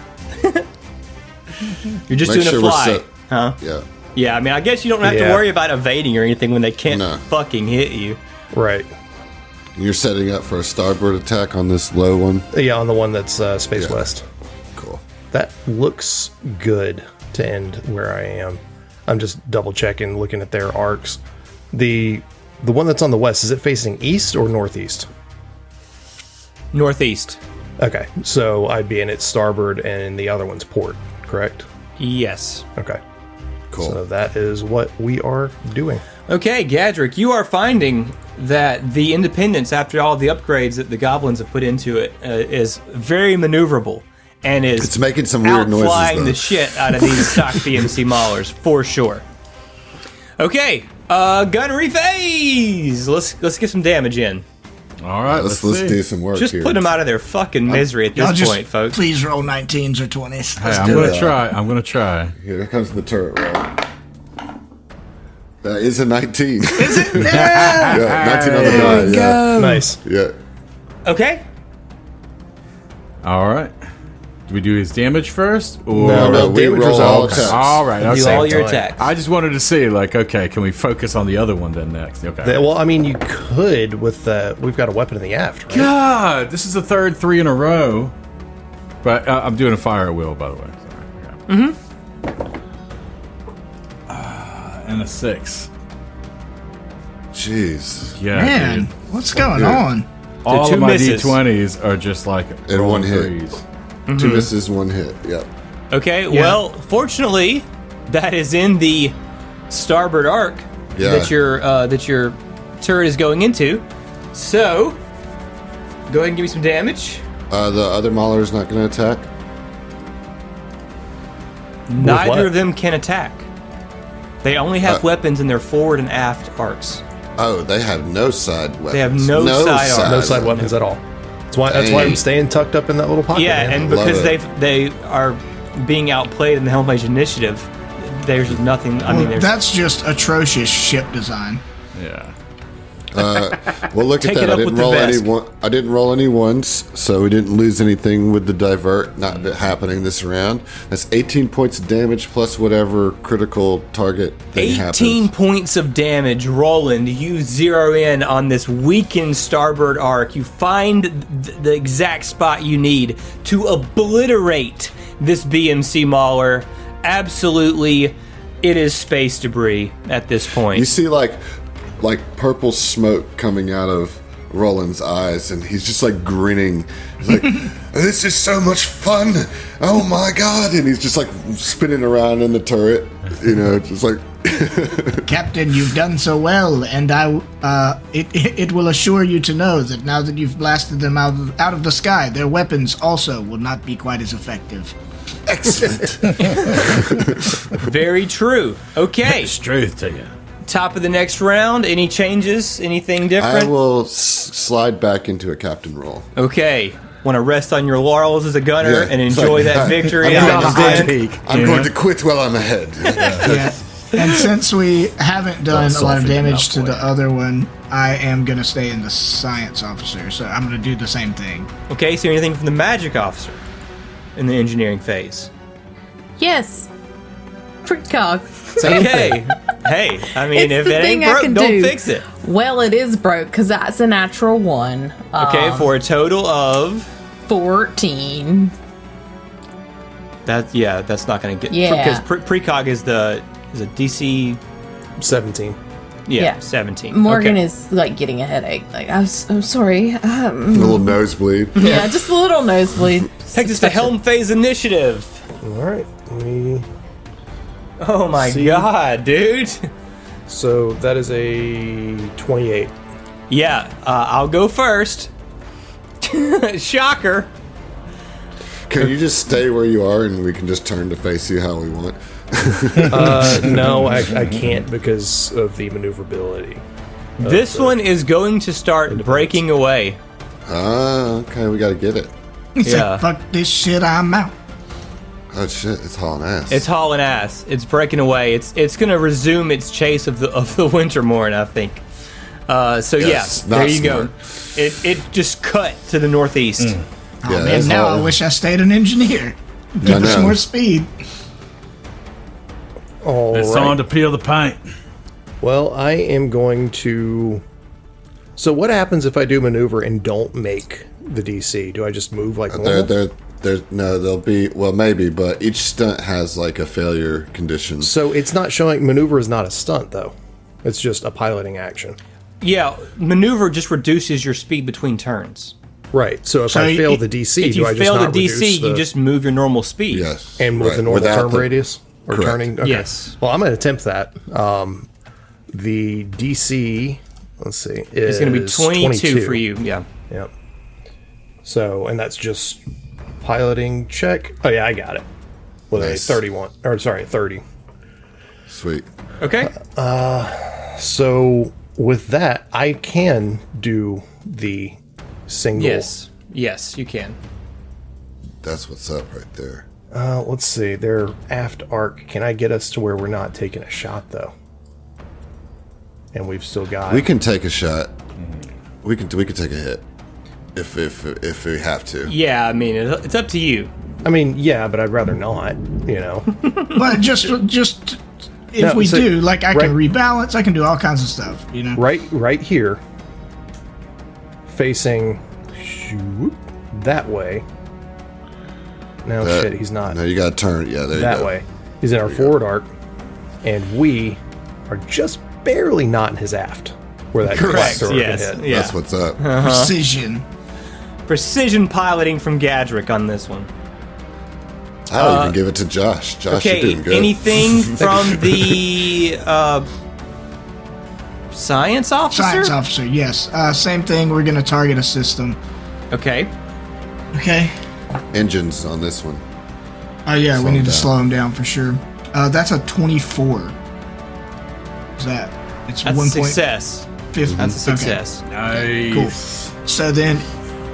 A: You're just
B: Make
A: doing
B: sure
A: a
B: we're
A: fly,
B: set.
A: huh?
B: Yeah.
A: Yeah, I mean, I guess you don't have to
F: Yeah.
A: worry about evading or anything when they can't
B: No.
A: fucking hit you.
F: Right.
B: You're setting up for a starboard attack on this low one.
F: Yeah, on the one that's Space
B: Yeah.
F: West.
B: Cool.
F: That looks good to end where I am. I'm just double checking, looking at their arcs. The one that's on the west, is it facing east or northeast?
A: Northeast.
F: Okay, so I'd be in its starboard and the other one's port, correct?
A: Yes.
F: Okay.
B: Cool.
F: So that is what we are doing.
A: Okay, Gadrick, you are finding that the Independence, after all the upgrades that the Goblins have put into it, is very maneuverable and is
B: It's making some weird noises,
A: outflying
B: though.
A: the shit out of these stock BMC Maulers, for sure. Okay, gunnery phase! Let's get some damage in.
C: All right,
B: Let's
C: see.
B: do some work
A: Just
B: here.
A: put them out of their fucking misery at
E: Y'all
A: this
E: just
A: point, folks.
E: please roll 19s or 20s.
C: Hey,
E: Let's
C: I'm
E: do
C: gonna
E: it.
C: try. I'm gonna try.
B: Here comes the turret roll. That is a 19.
E: Is it?
B: Yeah, 19 on the die. Yeah.
F: Nice.
B: Yeah.
A: Okay.
C: All right. Do we do his damage first? Or
B: No, we
F: damage
B: roll
F: results.
B: all attacks.
C: All right.
A: Do
C: Okay.
A: all your
F: time.
A: attacks.
C: I just wanted to see, like, okay, can we focus on the other one then next? Okay.
F: Well, I mean, you could with we've got a weapon in the aft, right?
C: God, this is the third 3 in a row. But I'm doing a fire at will, by the way. Sorry. Yeah. And a 6.
B: Jeez.
C: Yeah,
E: Man,
C: dude.
E: what's going
B: Yeah.
E: on?
C: All
A: two
C: of my
A: misses.
C: D20s are just like
B: And one hit.
C: threes.
B: 2 misses, 1 hit. Yep.
A: Okay, well, fortunately, that is in the starboard arc
B: Yeah.
A: that your turret is going into. So, go ahead and give me some damage.
B: The other Mauler is not going to attack.
A: Neither
F: what?
A: of them can attack. They only have weapons in their forward and aft arcs.
B: Oh, they have no side weapons.
A: They have no side armor.
F: No side weapons at all. That's why I'm
B: Dang.
F: staying tucked up in that little pocket.
A: Yeah,
F: man.
A: and
B: Love
A: because
B: it.
A: they are being outplayed in the Helmage Initiative, there's nothing. I mean,
E: Well,
A: there's
E: that's just atrocious ship design.
C: Yeah.
B: Well, look
A: Take
B: at
A: it
B: that.
A: up with the Vesk.
B: I didn't roll any ones, so we didn't lose anything with the divert not happening this round. That's 18 points of damage plus whatever critical target thing
A: 18
B: happens.
A: points of damage. Roland, you zero in on this weakened starboard arc. You find the exact spot you need to obliterate this BMC Mauler. Absolutely, it is space debris at this point.
B: You see like purple smoke coming out of Roland's eyes, and he's just like grinning. He's like, "This is so much fun! Oh my god!" And he's just like spinning around in the turret, just like.
E: Captain, you've done so well, and it will assure you to know that now that you've blasted them out of the sky, their weapons also will not be quite as effective.
B: Excellent.
A: Very true. Okay,
C: Truth to you.
A: top of the next round. Any changes? Anything
B: I
A: different?
B: will slide back into a captain role.
A: Okay. Want to rest on your laurels as a gunner
B: Yeah,
A: and
B: it's
A: enjoy
B: like,
A: that victory?
B: I'm
A: and
B: on a
A: understand?
C: peak.
B: I'm going to quit while I'm ahead.
E: Yeah. And since we haven't done a lot of
C: soften it
E: damage
C: up
E: to
C: for
E: the
C: you.
E: other one, I am going to stay in the science officer, so I'm going to do the same thing.
A: Okay, so anything from the magic officer in the engineering phase?
D: Yes. Precog.
A: Okay. Hey, I mean,
D: It's
A: if
D: the
A: it ain't
D: thing I
A: broke,
D: can
A: don't
D: do.
A: fix it.
D: Well, it is broke because that's a natural one.
A: Okay, for a total of
D: 14.
A: that's not going to get
D: Yeah.
A: because precog is a DC
F: 17.
A: Yeah, 17.
D: Morgan
A: Okay.
D: is like getting a headache. Like, I'm sorry.
B: A little nosebleed.
D: Yeah, just a little nosebleed.
A: Takes us to Helm Phase Initiative.
F: All right.
A: Oh my
F: See?
A: god, dude.
F: So that is a 28.
A: Yeah, I'll go first. Shocker.
B: Can you just stay where you are and we can just turn to face you how we want?
F: No, I can't because of the maneuverability.
A: This one is going to start breaking away.
B: Okay, we gotta get it.
E: He said,
A: Yeah.
E: fuck this shit, I'm out.
B: Oh shit, it's hauling ass.
A: It's hauling ass. It's breaking away. It's going to resume its chase of the Wintermorn, I think. So
B: Yes,
A: yeah,
B: not
A: there you
B: smart.
A: go. It just cut to the northeast.
E: Oh,
B: Yeah,
E: man,
B: that's
E: now
B: all.
E: I wish I stayed an engineer. Give us
B: know.
E: more speed.
F: All
C: It's
F: right.
C: on to peel the paint.
F: Well, I am going to. So, what happens if I do maneuver and don't make the DC? Do I just move like normal?
B: They'll be, well, maybe, but each stunt has like a failure condition.
F: So it's not showing maneuver is not a stunt though. It's just a piloting action.
A: Yeah, maneuver just reduces your speed between turns.
F: Right. So if
E: So
F: I fail
E: y-
F: the DC,
A: If
F: do
A: you
F: I just
A: fail the
F: not
A: DC,
F: reduce
A: you just move your normal speed.
B: Yes.
F: and with
B: right,
F: the normal
B: without
F: turn
B: the-
F: radius or
B: Correct.
F: turning? Okay.
A: Yes.
F: Well, I'm going to attempt that. The DC, let's see,
A: It's going to be 22 for you. Yeah.
F: Yep. So, and that's just piloting check. Oh yeah, I got it. With
B: Nice.
F: a 31, or sorry, 30.
B: Sweet.
A: Okay.
F: So with that, I can do the single.
A: Yes, you can.
B: That's what's up right there.
F: Let's see. Their aft arc. Can I get us to where we're not taking a shot though? And we've still got.
B: We can take a shot. We can take a hit if we have to.
A: Yeah, I mean, it's up to you.
F: I mean, yeah, but I'd rather not. You know.
E: But just if
F: No,
E: we
F: so-
E: do, like, I can
F: right-
E: rebalance, I can do all kinds of stuff, you know?
F: right here, facing shoot, that way. No shit, he's not.
B: No, you gotta turn. Yeah, there you
F: That
B: go.
F: way. He's in our forward arc, and we are just barely not in his aft, where that
A: Correct.
F: sword
A: Yes.
F: can hit.
A: Yeah.
B: That's what's up.
E: Precision.
A: Precision piloting from Gadrick on this one.
B: I'll even give it to Josh. Josh, you're
A: Okay,
B: doing good.
A: anything from the science officer?
E: Science officer, yes. Same thing, we're going to target a system.
A: Okay.
E: Okay.
B: Engines on this one.
E: Oh, yeah,
B: Slow
E: we need
B: him
E: to
B: down.
E: slow him down for sure. That's a 24. Is that? It's
A: That's a
E: 1.5.
A: success. That's a success.
C: Nice.
E: Cool. So then,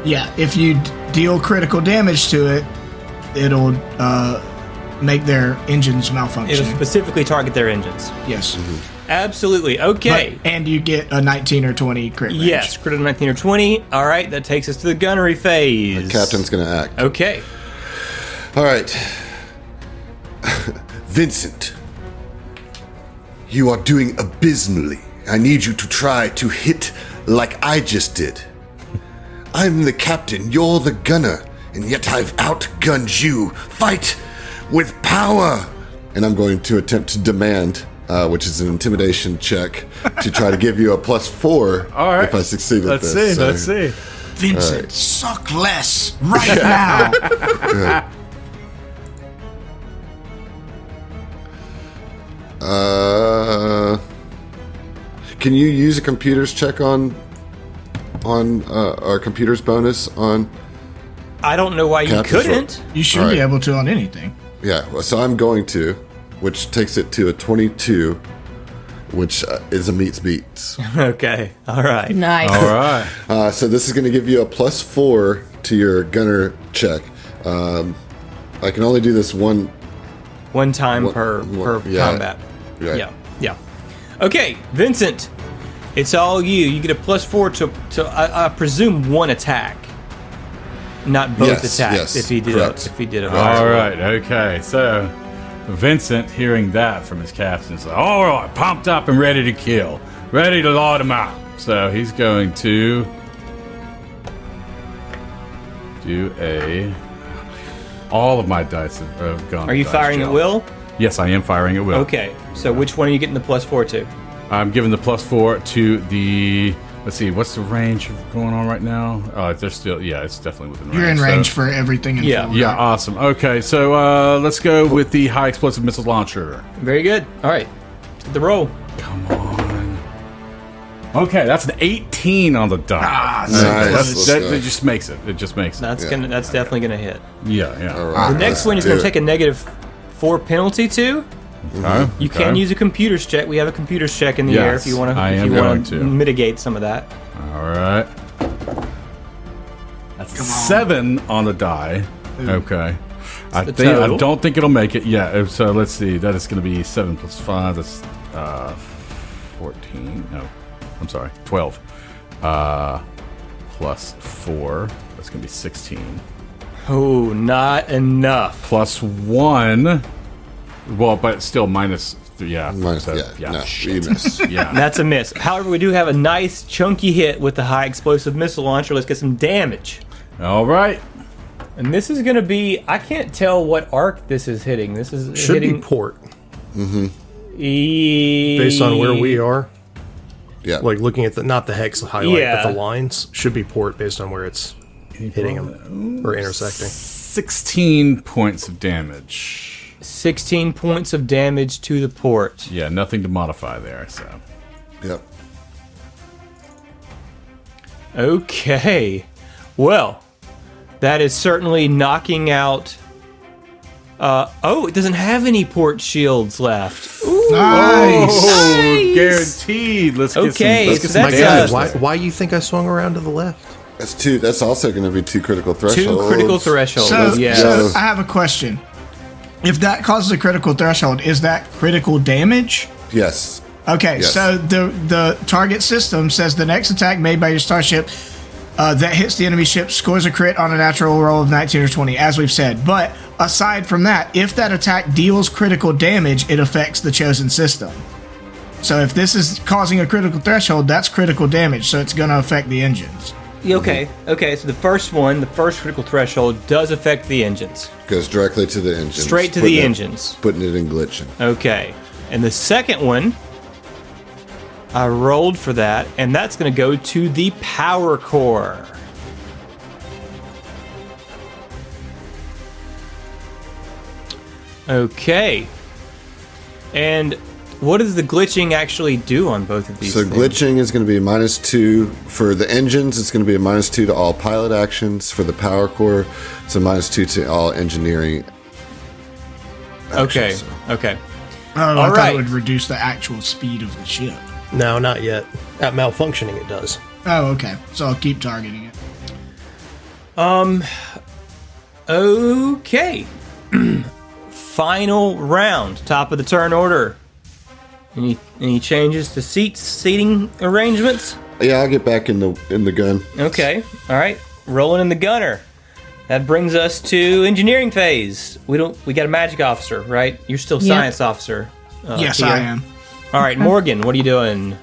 E: yeah, if you deal critical damage to it, it'll make their engines malfunction.
A: It'll specifically target their engines.
E: Yes.
A: Absolutely. Okay.
E: But- and you get a 19 or 20 crit range.
A: Yes, critical 19 or 20. All right, that takes us to the gunnery phase.
B: The captain's gonna act.
A: Okay.
B: All right. Vincent, you are doing abysmally. I need you to try to hit like I just did. I'm the captain, you're the gunner, and yet I've outgunned you. Fight with power! And I'm going to attempt to demand, which is an intimidation check, to try to give you a +4
C: All right.
B: if I succeed with
C: Let's
B: this.
C: see. Let's see.
E: Vincent, suck less right now.
B: Can you use a computer's check on our computer's bonus on?
A: I don't know why you
B: Captain's
A: couldn't.
E: You should
B: All
E: be
B: right.
E: able to on anything.
B: Yeah, well, so I'm going to, which takes it to a 22, which is a meets beats.
A: Okay. All right.
D: Nice.
C: All right.
B: So this is going to give you a +4 to your gunner check. I can only do this one.
A: One time
B: One-
A: per
B: yeah.
A: combat.
B: Right.
A: Yeah. Okay, Vincent. It's all you. You get a +4 to I presume one attack, not both
B: Yes,
A: attacks.
B: yes,
A: If he did
B: correct.
A: a
C: All right. Okay. So Vincent, hearing that from his captain, is like, all right, pumped up and ready to kill, ready to light him up. So he's going to do a. All of my dice have gone.
A: Are you
C: dice
A: firing
C: gel.
A: at will?
C: Yes, I am firing at will.
A: Okay. So which one are you getting the +4 to?
C: I'm giving the +4 to the. Let's see, what's the range going on right now? They're still, it's definitely within range.
E: You're in range for everything in full.
C: Yeah, awesome. Okay, so let's go with the high explosive missile launcher.
A: Very good. All right. Hit the roll.
C: Come on. Okay, that's an 18 on the die.
B: Nice.
C: That just makes it. It just makes it.
A: That's definitely gonna hit.
C: Yeah.
B: All right,
A: The next one is
B: do
A: gonna
B: it.
A: take a -4 penalty to.
C: Okay,
A: You can use a computers check. We have a computers check in the
C: Yes,
A: air if you want
C: I am
A: to
C: going to.
A: mitigate some of that.
C: All right. That's 7 on the die. Okay. I
A: total.
C: don't think it'll make it. Yeah. So let's see. That is going to be 7 + 5. That's 14. No, I'm sorry. 12. +4. That's going to be 16.
A: Oh, not enough.
C: +1. Well, but still minus. Yeah.
B: Minus,
C: so,
B: no,
C: shit.
B: you miss.
C: Yeah.
A: That's a miss. However, we do have a nice chunky hit with the high explosive missile launcher. Let's get some damage.
C: All right.
A: And this is going to be, I can't tell what arc this is hitting. This is
F: Should
A: hitting
F: be port
A: based
F: based on where we are.
B: Yeah.
F: Like looking at not the hex highlight,
A: Yeah.
F: but the lines should be port based on where it's hitting them or intersecting.
C: 16 points of damage.
A: 16 points of damage to the port.
C: Yeah, nothing to modify there. So.
B: Yep.
A: Okay. Well, that is certainly knocking out. It doesn't have any port shields left. Ooh.
E: Nice.
C: Oh, guaranteed. Let's get
A: Okay,
C: some. Let's get
A: so
C: some
A: that's,
C: damage.
F: Why you think I swung around to the left?
B: That's 2. That's also going to be 2 critical thresholds.
A: 2 critical thresholds.
E: So,
A: yeah.
E: so I have a question. If that causes a critical threshold, is that critical damage?
B: Yes.
E: Okay,
B: Yes.
E: so the target system says the next attack made by your starship that hits the enemy ship scores a crit on a natural roll of 19 or 20, as we've said. But aside from that, if that attack deals critical damage, it affects the chosen system. So if this is causing a critical threshold, that's critical damage, so it's going to affect the engines.
A: Okay. So the first critical threshold does affect the engines.
B: Goes directly to the engine.
A: Straight to the engines.
B: Putting it in glitching.
A: Okay. And the second one, I rolled for that, and that's going to go to the power core. Okay. And what does the glitching actually do on both of these
B: So
A: things?
B: glitching is going to be a -2 for the engines. It's going to be a -2 to all pilot actions. For the power core, it's a -2 to all engineering.
A: Okay.
B: actions.
A: Okay.
E: Oh, I
A: All
E: thought
A: right.
E: it would reduce the actual speed of the ship.
F: No, not yet. At malfunctioning, it does.
E: Oh, okay. So I'll keep targeting it.
A: Okay. Final round. Top of the turn order. Any changes to seating arrangements?
B: Yeah, I'll get back in the gun.
A: Okay. All right. Rolling in the gunner. That brings us to engineering phase. We got a magic officer, right? You're still
D: Yep.
A: science officer.
E: Yes,
A: Tia.
E: I am.
A: All right, Morgan, what are you doing?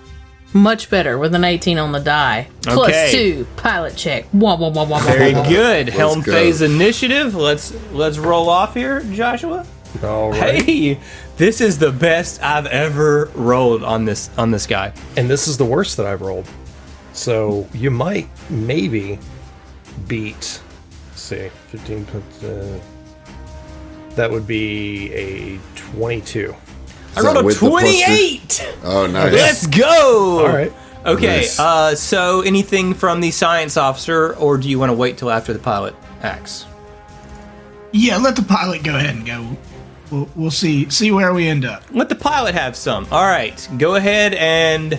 D: Much better with an 18 on the die.
A: Okay.
D: +2 pilot check. Wah, wah, wah, wah, wah,
A: Very
D: wah, wah.
A: good. Helm
B: go.
A: phase initiative. Let's roll off here, Joshua.
F: All right.
A: Hey, this is the best I've ever rolled on this guy.
F: And this is the worst that I've rolled. So you might maybe beat. Let's see, 15. That would be a 22.
A: I rolled a
B: with the plus
A: 28.
B: Oh, nice.
A: Let's go.
F: All right.
A: Okay.
B: Nice.
A: So anything from the science officer, or do you want to wait till after the pilot acts?
E: Yeah, let the pilot go ahead and go. We'll see where we end up.
A: Let the pilot have some. All right. Go ahead and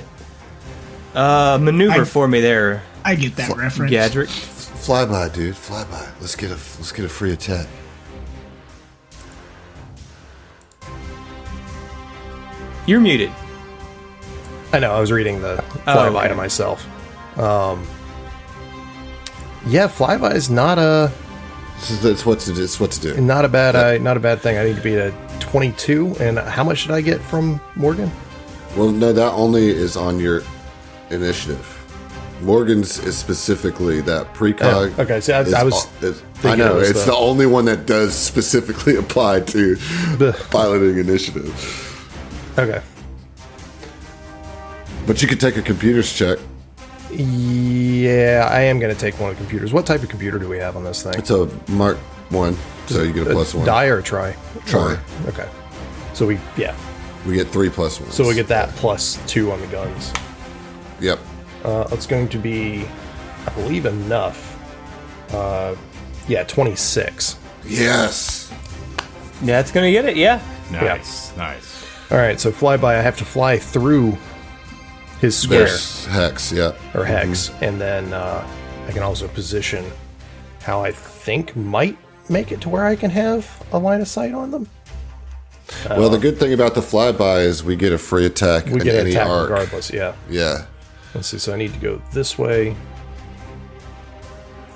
A: maneuver for me there,
E: I get that reference.
A: Gadrick.
B: Fly by, dude. Fly by. Let's get a free attack.
A: You're muted.
F: I know. I was reading the
A: Oh,
F: flyby
A: okay.
F: to myself. Yeah, flyby is not a
B: It's what to do. It's what to do.
F: not a bad thing. I need to beat a 22. And how much did I get from Morgan?
B: Well, no, that only is on your initiative. Morgan's is specifically that precog.
F: Oh, okay, so I was
B: I
F: thinking
B: know
F: it was
B: it's
F: the-
B: the only one that does specifically apply to
F: The-
B: piloting initiative.
F: Okay.
B: But you could take a computer's check.
F: Yeah, I am going to take one of the computers. What type of computer do we have on this thing?
B: It's a Mark 1, so you get a +1.
F: Die or a try?
B: Try.
F: Okay. So we get
B: 3 +1s.
F: So we get that +2 on the guns.
B: Yep.
F: It's going to be, I believe, enough. 26.
B: Yes.
A: That's gonna get it. Yeah.
C: Nice.
F: All right, so flyby, I have to fly through his square
B: There's hex, yeah.
F: or hex, and then I can also position how I think might make it to where I can have a line of sight on them.
B: Well, the good thing about the flyby is we get a free attack
F: We
B: in
F: get an
B: any
F: attack
B: arc.
F: regardless, yeah.
B: Yeah.
F: Let's see, so I need to go this way.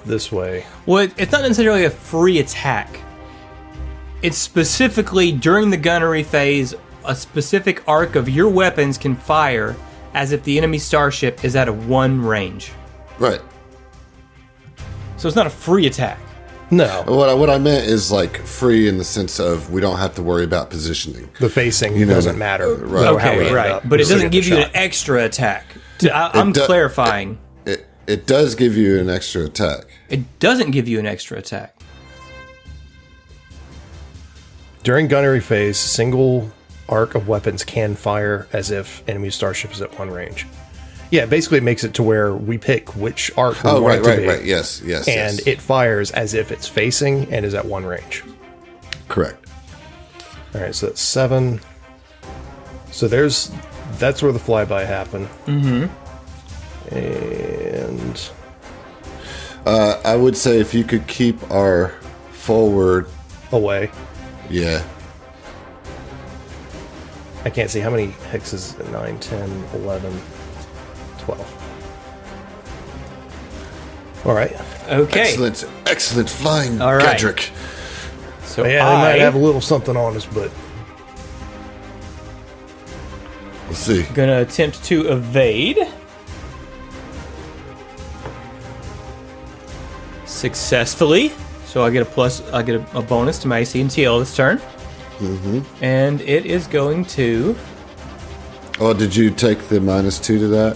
F: This way.
A: Well, it's not necessarily a free attack. It's specifically during the gunnery phase, a specific arc of your weapons can fire as if the enemy starship is at a 1 range.
B: Right.
A: So it's not a free attack.
F: No,
B: What I meant is like free in the sense of we don't have to worry about positioning.
F: the facing
B: know,
F: doesn't matter.
B: right.
F: No, how we
A: Okay,
F: end
A: right.
F: up.
A: But it
F: We'll
A: doesn't
F: get
A: give
F: the
A: you an
F: shot.
A: extra attack. I'm
B: do-
A: clarifying.
B: It does give you an extra attack.
A: It doesn't give you an extra attack.
F: During gunnery phase, single arc of weapons can fire as if enemy starship is at 1 range. Yeah, basically it makes it to where we pick which arc we
B: Oh,
F: want
B: right,
F: it to
B: right,
F: be.
B: right. Yes, yes,
F: And
B: yes.
F: it fires as if it's facing and is at 1 range.
B: Correct.
F: All right, so that's 7. So that's where the flyby happened. Mm-hmm. And
B: I would say if you could keep our forward,
F: away.
B: yeah.
F: I can't see how many hexes. 9, 10, 11, 12. All right.
A: Okay.
B: Excellent flying,
A: All right.
B: Godric.
A: So
F: Yeah, they might have a little something on us, but
B: Let's see.
A: gonna attempt to evade. Successfully. So I get a bonus to my AC and TL this turn. Mm-hmm. And it is going to...
B: Oh, did you take the -2 to that?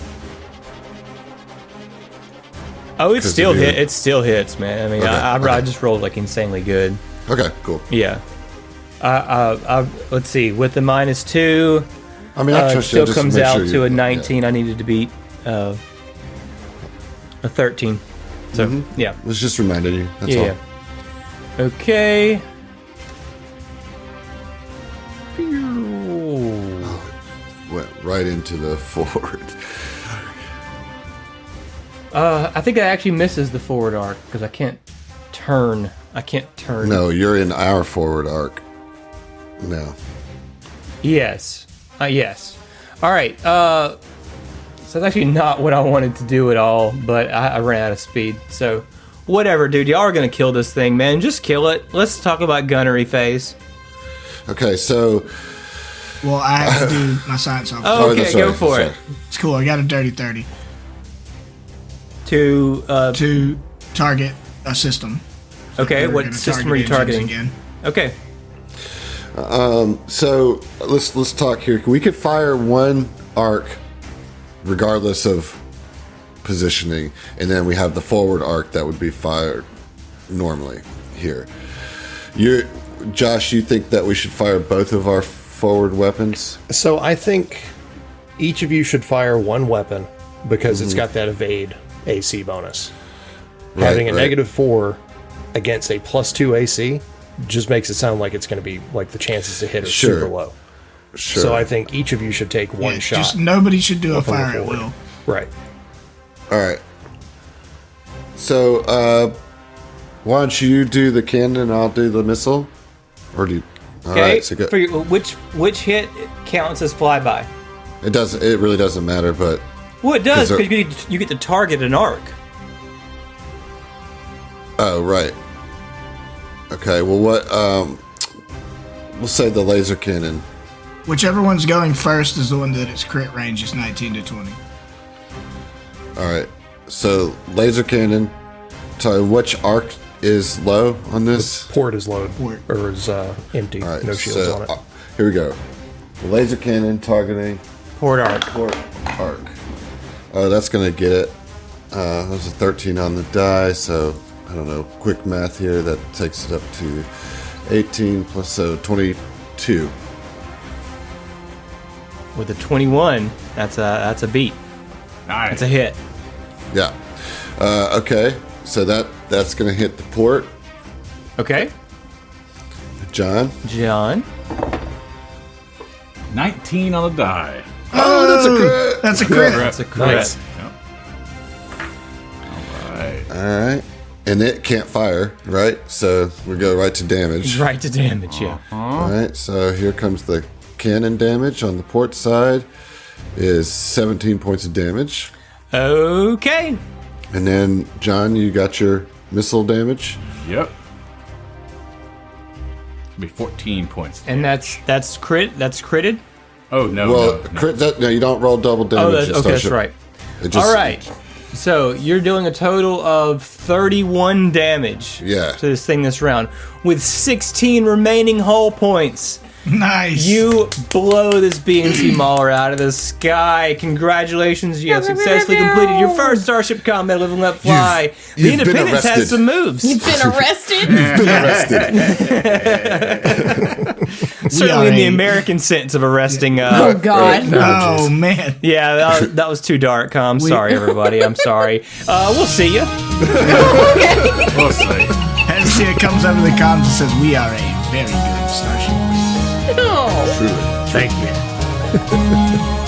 A: Oh, it
B: 'Cause
A: still
B: of your-
A: hit. It still hits, man. I mean,
B: Okay,
A: I
B: okay.
A: just rolled like insanely good.
B: Okay, cool.
A: Yeah. Let's see. With the -2,
B: I mean, I
A: it
B: trust you.
A: still
B: Just
A: comes
B: make
A: out
B: sure
A: to
B: you-
A: a 19. I needed to beat a 13. So yeah.
B: Was just reminding you. That's
A: Yeah.
B: all.
A: Okay.
B: Went right into the forward.
A: I think that actually misses the forward arc because I can't turn.
B: No, you're in our forward arc. No.
A: Yes. Yes. All right. So that's actually not what I wanted to do at all, but I ran out of speed. So whatever, dude. Y'all are going to kill this thing, man. Just kill it. Let's talk about gunnery phase.
B: Okay, so
E: Well, I have to do my science officer.
A: Oh, okay,
B: that's
A: go
B: right,
A: for
B: sorry.
A: it.
E: It's cool. I got a dirty 30
A: To
E: to target a system.
A: okay,
E: We're
A: what
E: gonna
A: system
E: target
A: are you
E: engines
A: targeting?
E: Again.
A: Okay.
B: So let's talk here. We could fire one arc regardless of positioning, and then we have the forward arc that would be fired normally here. Josh, you think that we should fire both of our forward weapons?
F: so I think each of you should fire one weapon because it's got that evade AC bonus. Having a
B: right.
F: -4 against a +2 AC just makes it sound like it's going to be like the chances to hit are
B: Sure.
F: super low.
B: Sure.
F: So I think each of you should take one
E: Yeah,
F: shot.
E: just nobody should do a
F: from the
E: fire at
F: forward.
E: will.
F: Right.
B: All right. So why don't you do the cannon and I'll do the missile? Or do you? All
A: Okay.
B: right, so go.
A: For your, which hit counts as flyby?
B: It doesn't. It really doesn't matter. But
A: Well, it does
B: 'Cause
A: because you get to target an arc.
B: oh, right. Okay. Well, what? We'll say the laser cannon.
E: Whichever one's going first is the one that its crit range is 19 to 20.
B: All right. So laser cannon. So which arc is low on this?
F: Port is low
E: Port.
F: or is empty.
B: All right.
F: No shields
B: so,
F: on it.
B: here we go. The laser cannon targeting
A: Port arc.
B: Port arc. That's going to get it. There's a 13 on the die, so I don't know. Quick math here. That takes it up to 18 plus, so 22.
A: With a 21, that's a beat.
C: Nice.
A: That's a hit.
B: Yeah. Okay. So that's going to hit the port.
A: Okay.
B: John.
C: 19 on the die.
B: Oh, that's a crit.
E: That's a crit.
A: That's a crit.
C: Nice. Yep. All right.
B: All right. And it can't fire, right? So we go right to damage.
A: Right to damage, yeah.
B: All right. So here comes the cannon damage on the port side. Is 17 points of damage.
A: Okay.
B: And then, John, you got your missile damage.
C: Yep. It'll be 14 points.
A: And that's crit. That's critted.
C: Oh no!
B: Well,
C: no.
B: crit that, no, you don't roll double damage.
A: Oh, that's,
B: at
A: okay, that's
B: Starship.
A: right.
B: It just-
A: All right. So you're doing a total of 31 damage
B: Yeah.
A: to this thing this round, with 16 remaining hull points.
E: Nice.
A: You blow this BMC Mauler out of the sky. Congratulations, you have successfully completed your first Starship Combat leveling up fly. The
B: You've been
A: Independence has
B: arrested.
A: some moves.
D: You've been arrested?
B: Been arrested.
A: Certainly in the
E: Yeah.
A: American sense of arresting.
D: Oh, God.
E: Oh man.
A: Yeah, that was too dark. I'm sorry, everybody. I'm sorry. We'll see you.
C: We'll see.
E: Hestia comes over the comms and says, "We are a very good starship."
D: No.
B: Truly.
F: Thank you.